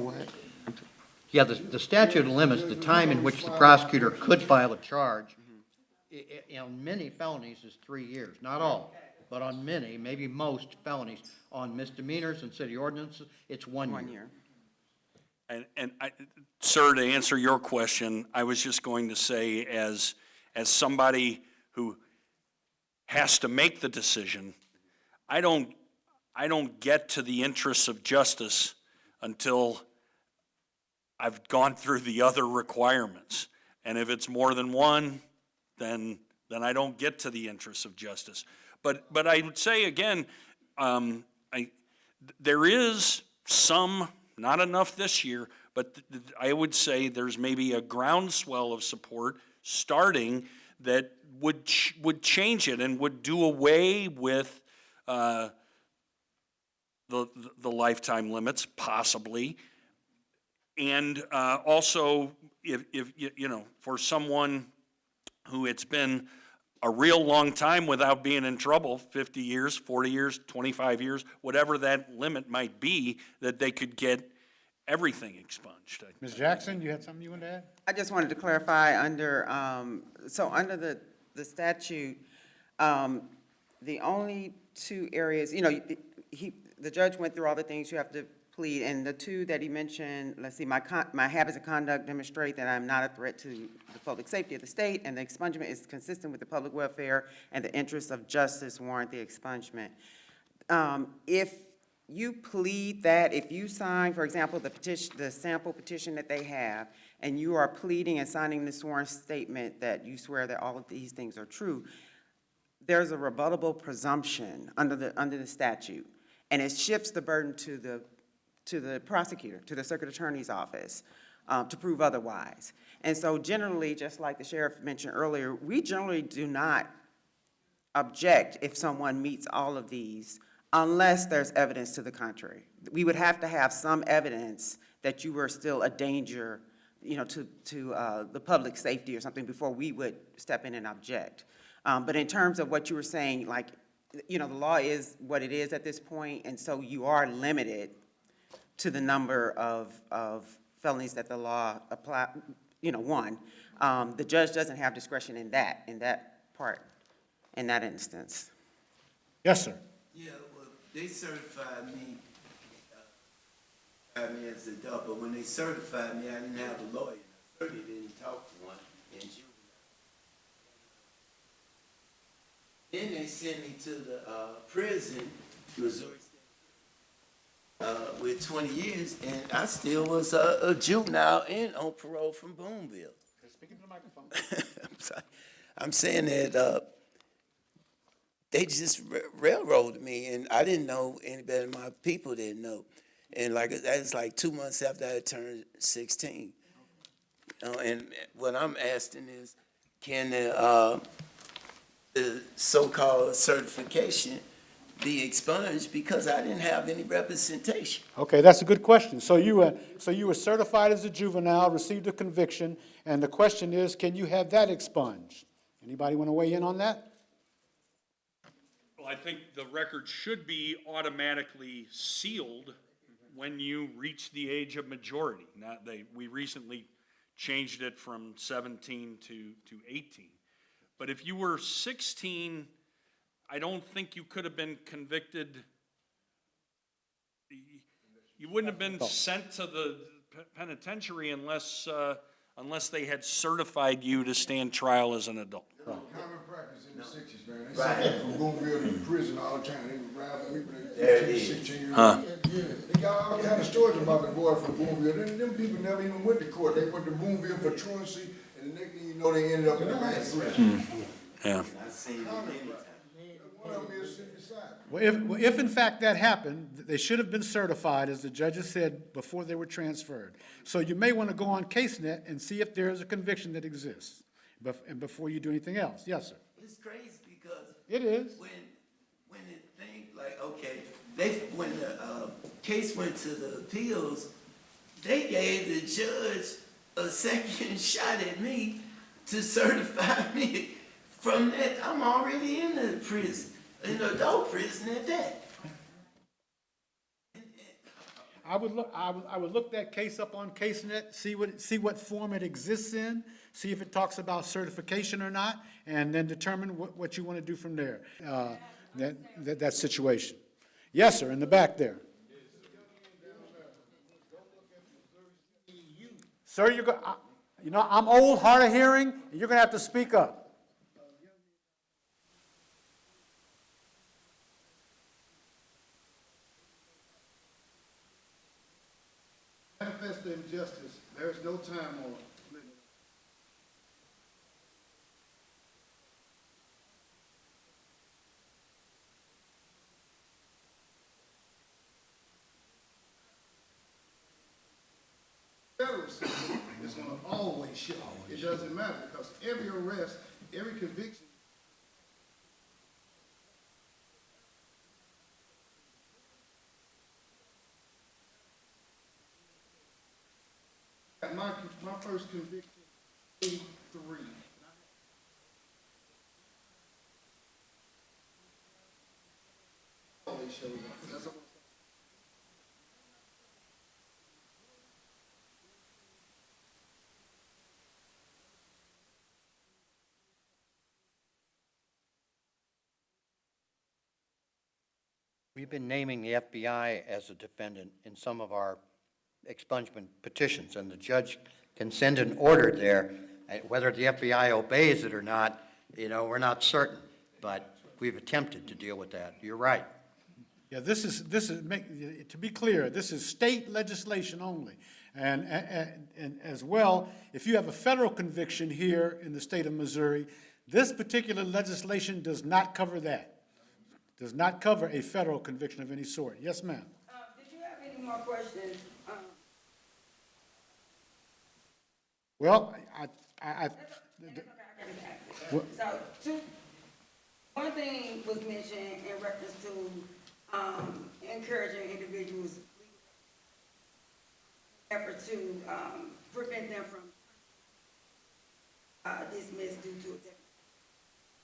Yeah, the statute limits the time in which the prosecutor could file a charge. On many felonies is 3 years, not all, but on many, maybe most felonies. On misdemeanors and city ordinances, it's 1 year. 1 year. And sir, to answer your question, I was just going to say, as somebody who has to make the decision, I don't get to the interests of justice until I've gone through the other requirements. And if it's more than one, then I don't get to the interests of justice. But I would say again, there is some, not enough this year, but I would say there's maybe a groundswell of support starting that would change it and would do away with the lifetime limits, possibly. And also, if for someone who it's been a real long time without being in trouble, 50 years, 40 years, 25 years, whatever that limit might be, that they could get everything expunged. Ms. Jackson, you had something you wanted to add? I just wanted to clarify under, under the statute, the only 2 areas, the judge went through all the things you have to plead, and the 2 that he mentioned, let's see, my habits of conduct demonstrate that I'm not a threat to the public safety of the state, and the expungement is consistent with the public welfare and the interests of justice warrant the expungement. If you plead that, if you sign, for example, the sample petition that they have, and you are pleading and signing the sworn statement that you swear that all of these things are true, there's a rebuttable presumption under the statute, and it shifts the burden to the prosecutor, to the circuit attorney's office, to prove otherwise. And so generally, just like the sheriff mentioned earlier, we generally do not object if someone meets all of these unless there's evidence to the contrary. We would have to have some evidence that you were still a danger, to the public safety or something before we would step in and object. But in terms of what you were saying, the law is what it is at this point, and so you are limited to the number of felonies that the law apply, one. The judge doesn't have discretion in that part, in that instance. Yes, sir. Yeah, well, they certified me as an adult, but when they certified me, I didn't have a lawyer. didn't talk to one in juvenile. Then they sent me to the prison, Missouri, with 20 years, and I still was a juvenile and on parole from Boonville. Speaking to the microphone. I'm sorry. I'm saying that they just railroaded me, and I didn't know any better than my people didn't know. And that's like 2 months after I turned 16. And what I'm asking is, can the so-called certification be expunged because I didn't have any representation? Okay, that's a good question. So you were certified as a juvenile, received a conviction, and the question is, can you have that expunged? Anybody want to weigh in on that? Well, I think the record should be automatically sealed when you reach the age of majority. We recently changed it from 17 to 18. But if you were 16, I don't think you could have been convicted. You wouldn't have been sent to the penitentiary unless they had certified you to stand trial as an adult. Common practice in the 60s, man. They sent people from Boonville to prison all the time. They would rob people that 16 years old. They got all kind of stories about the boy from Boonville. Them people never even went to court. They went to Boonville for truancy, and the next thing you know, they ended up in the mass prison. Yeah. I've seen it anytime. One of them is sitting beside me. Well, if in fact that happened, they should have been certified, as the judges said, before they were transferred. So you may want to go on CaseNet and see if there is a conviction that exists, and before you do anything else. Yes, sir. It's crazy because It is. when the thing, like, okay, when the case went to the appeals, they gave the judge a second shot at me to certify me. From that, I'm already in the prison, in the adult prison at that. I would look that case up on CaseNet, see what form it exists in, see if it talks about certification or not, and then determine what you want to do from there, that situation. Yes, sir, in the back there. Sir, I'm old, hard of hearing, and you're going to have to speak up. Manifest injustice, there is no time on it. Federal system is going to always show. It doesn't matter because every arrest, every conviction. My first conviction, 83. Always shows up. That's all. We've been naming the FBI as a defendant in some of our expungement petitions, and the judge can send an order there. Whether the FBI obeys it or not, we're not certain, but we've attempted to deal with that. You're right. Yeah, to be clear, this is state legislation only. And as well, if you have a federal conviction here in the state of Missouri, this particular legislation does not cover that. Does not cover a federal conviction of any sort. Yes, ma'am. Did you have any more questions? Well, One thing was mentioned in reference to encouraging individuals effort to prevent them from dismissed due to a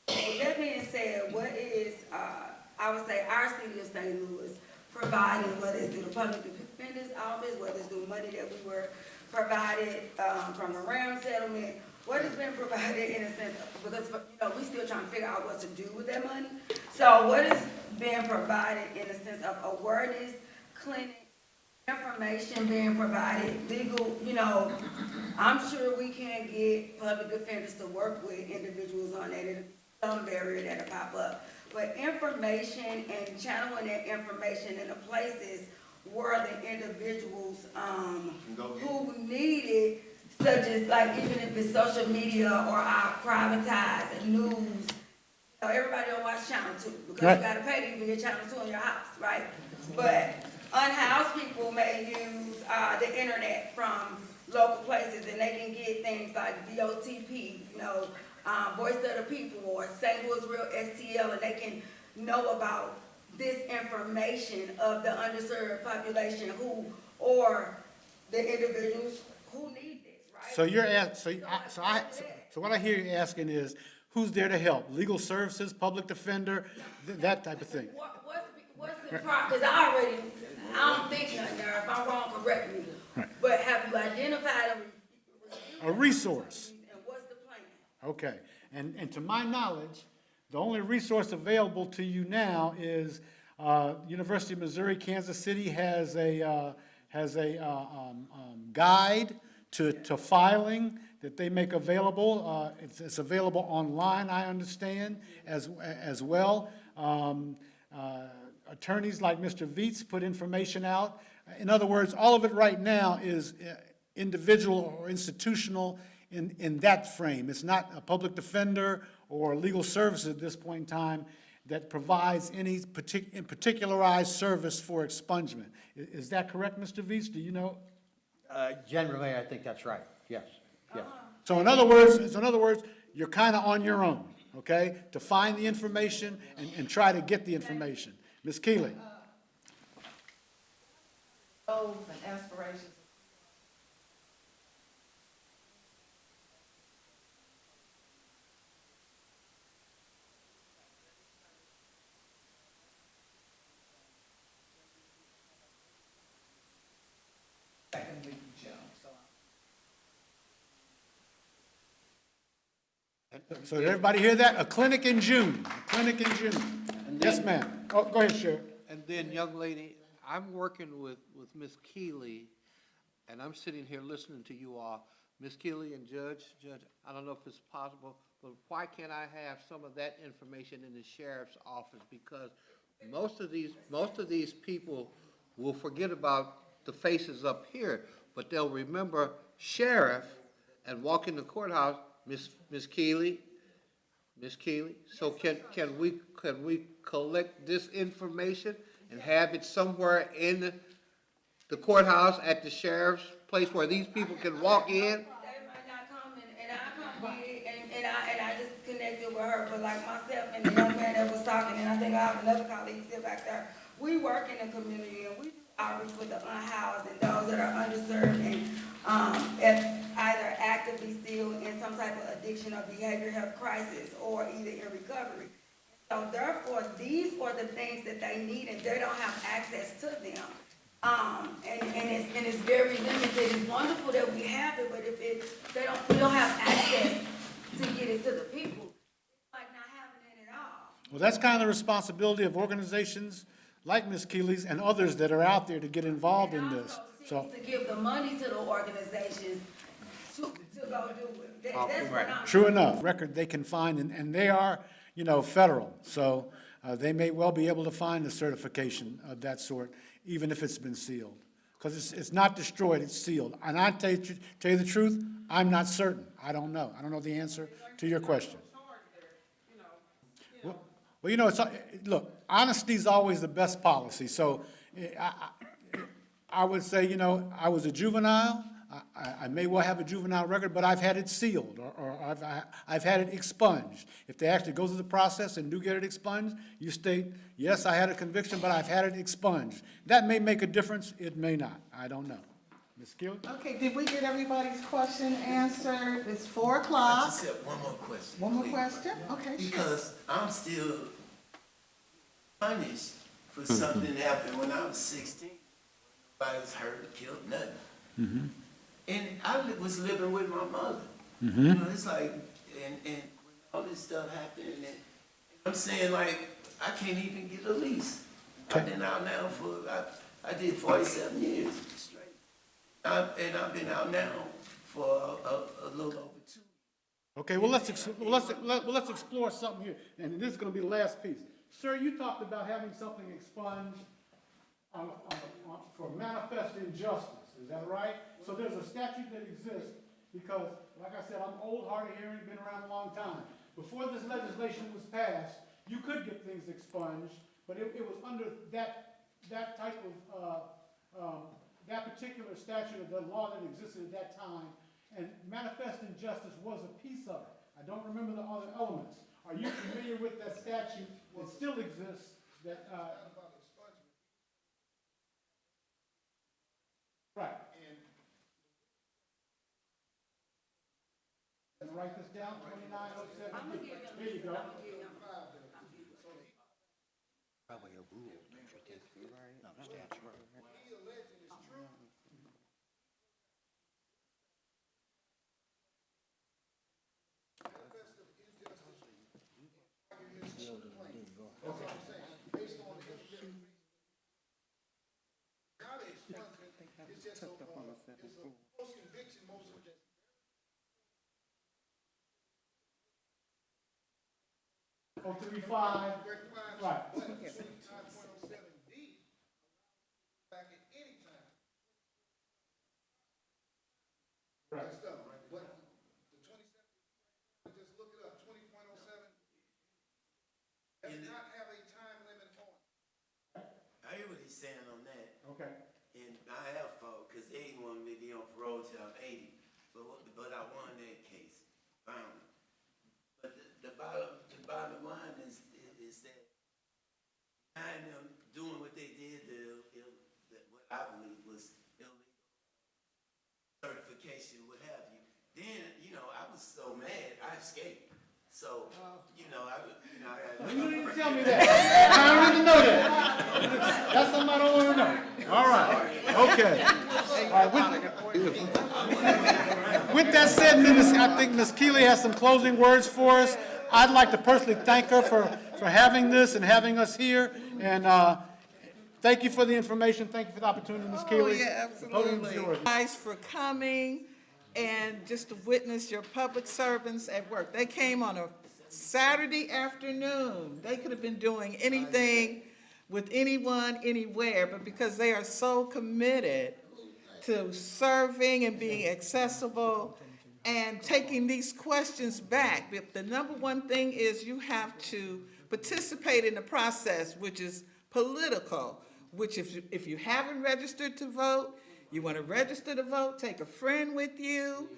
With that being said, what is, I would say, our city of St. Louis providing, whether it's through the Public Defender's Office, whether it's through money that we were provided from the RAM settlement, what has been provided in a sense, because, we still trying to figure out what to do with that money. So what has been provided in a sense of awareness, clinic, information being provided, legal, I'm sure we can get public defenders to work with individuals on that. It'll be some barrier that'll pop up. But information and channeling that information in the places where the individuals, who need it, such as like even if it's social media or our privatized news. Everybody don't watch Channel 2 because Right. you gotta pay to even get Channel 2 in your house, right? But unhoused people may use, the internet from local places and they can get things like VOTP, Voice of the People or St. Louis Real STL, and they can know about this information of the underserved population or the individuals who need this, right? So you're at, so what I hear you asking is, who's there to help? Legal services, public defender, that type of thing? What's the because I don't think nothing there, if I'm wrong, correct me. Right. But have you identified A resource. and what's the plan? Okay, and to my knowledge, the only resource available to you now is, University of Missouri, Kansas City has a guide to filing that they make available. It's available online, I understand, as well. Attorneys like Mr. Viets put information out. In other words, all of it right now is individual or institutional in that frame. It's not a public defender or legal services at this point in time that provides any particularized service for expungement. Is that correct, Mr. Viets? Do you know? Generally, I think that's right, yes, yes. So in other words, you're kind of on your own, okay, to find the information and try to get the information. Ms. Keeley? Goals and aspirations. Second week in June, so. So did everybody hear that? A clinic in June, a clinic in June. Yes, ma'am. Oh, go ahead, Sheriff. And then, young lady, I'm working with Ms. Keeley, and I'm sitting here listening to you all. Ms. Keeley and Judge, I don't know if it's possible, but why can't I have some of that information in the sheriff's office? Because most of these people will forget about the faces up here, but they'll remember sheriff and walk in the courthouse, Ms. Keeley, so can we collect this information and have it somewhere in the courthouse at the sheriff's place where these people can walk in? They might not come and I come get it and I just connected with her, but like myself and the young man that was talking, and I think I have another colleague still back there, we work in the community and we do outreach with the unhoused and those that are underserved and, either actively still in some type of addiction or behavioral health crisis or either in recovery. So therefore, these are the things that they need and they don't have access to them. And it's very limited. It's wonderful that we have it, but if we don't have access to get it to the people, it's like not having it at all. Well, that's kind of the responsibility of organizations like Ms. Keeley's and others that are out there to get involved in this. So, To give the money to the organizations to go do it. That's what I'm. true enough, record they can find, and they are, federal. So they may well be able to find a certification of that sort, even if it's been sealed. Because it's not destroyed, it's sealed. And I tell you the truth, I'm not certain. I don't know. I don't know the answer to your question. Well, look, honesty is always the best policy. So I would say, I was a juvenile. I may well have a juvenile record, but I've had it sealed or I've had it expunged. If they actually go through the process and do get it expunged, you state, yes, I had a conviction, but I've had it expunged. That may make a difference. It may not. I don't know. Ms. Keeley? Okay, did we get everybody's question answered? It's 4 I o'clock. just have one more question. One more please. question? Okay, sure. Because I'm still punished for something that happened when I was 16. Nobody was hurt, killed, nothing. And I was living with my mother. It's like, and when all this stuff happened, and I'm saying, like, I can't even get a lease. I've been out now for, I did 47 years straight. And I've been out now for a little over 2. Okay, well, let's explore something here, and this is gonna be the last piece. Sir, you talked about having something expunged for manifest injustice, is that right? So there's a statute that exists, because, like I said, I'm old, hard of hearing, been around a long time. Before this legislation was passed, you could get things expunged, but it was under that type of, that particular statute of the law that existed at that time, and manifest injustice was a piece of it. I don't remember the other elements. Are you familiar with that statute that still exists, that, right. And write this down, 2907. There you go. Probably a rule, don't you think? Not a statute. Oh, 35, right. Right. Stuff, right? But the 27, just look it up, 20.07, does not have a time limit on it. I hear what he's saying on that. Okay. And I have fought, because they didn't want me to be on parole till I'm 80. But I won that case, finally. But the bottom line is that behind them doing what they did, what I believe was illegal certification, what have you. Then, I was so mad, I escaped. So, I You didn't tell me that. I don't need to know that. That's something I don't want to know. All right, okay. All right, with that said, I think Ms. Keeley has some closing words for us. I'd like to personally thank her for having this and having us here. And thank you for the information. Thank you for the opportunity, Ms. Keeley. Oh, yeah, The podium's absolutely. yours. Guys, for coming and just to witness your public servants at work. They came on a Saturday afternoon. They could have been doing anything with anyone, anywhere, but because they are so committed to serving and being accessible and taking these questions back. But the number one thing is you have to participate in the process, which is political, which if you haven't registered to vote, you want to register to vote, take a friend with you.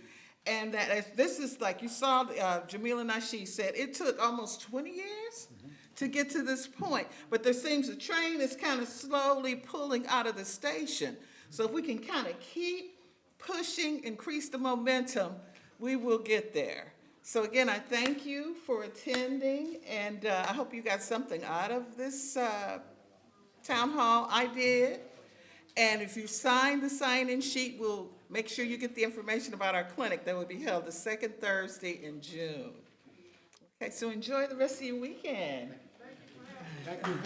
And this is like you saw, Jamila Nasheed said, it took almost 20 years to get to this point. But there seems the train is kind of slowly pulling out of the station. So if we can kind of keep pushing, increase the momentum, we will get there. So again, I thank you for attending, and I hope you got something out of this town hall. I did. And if you sign the sign-in sheet, we'll make sure you get the information about our clinic that will be held the second Thursday in June. Okay, so enjoy the rest of your weekend. Thank you.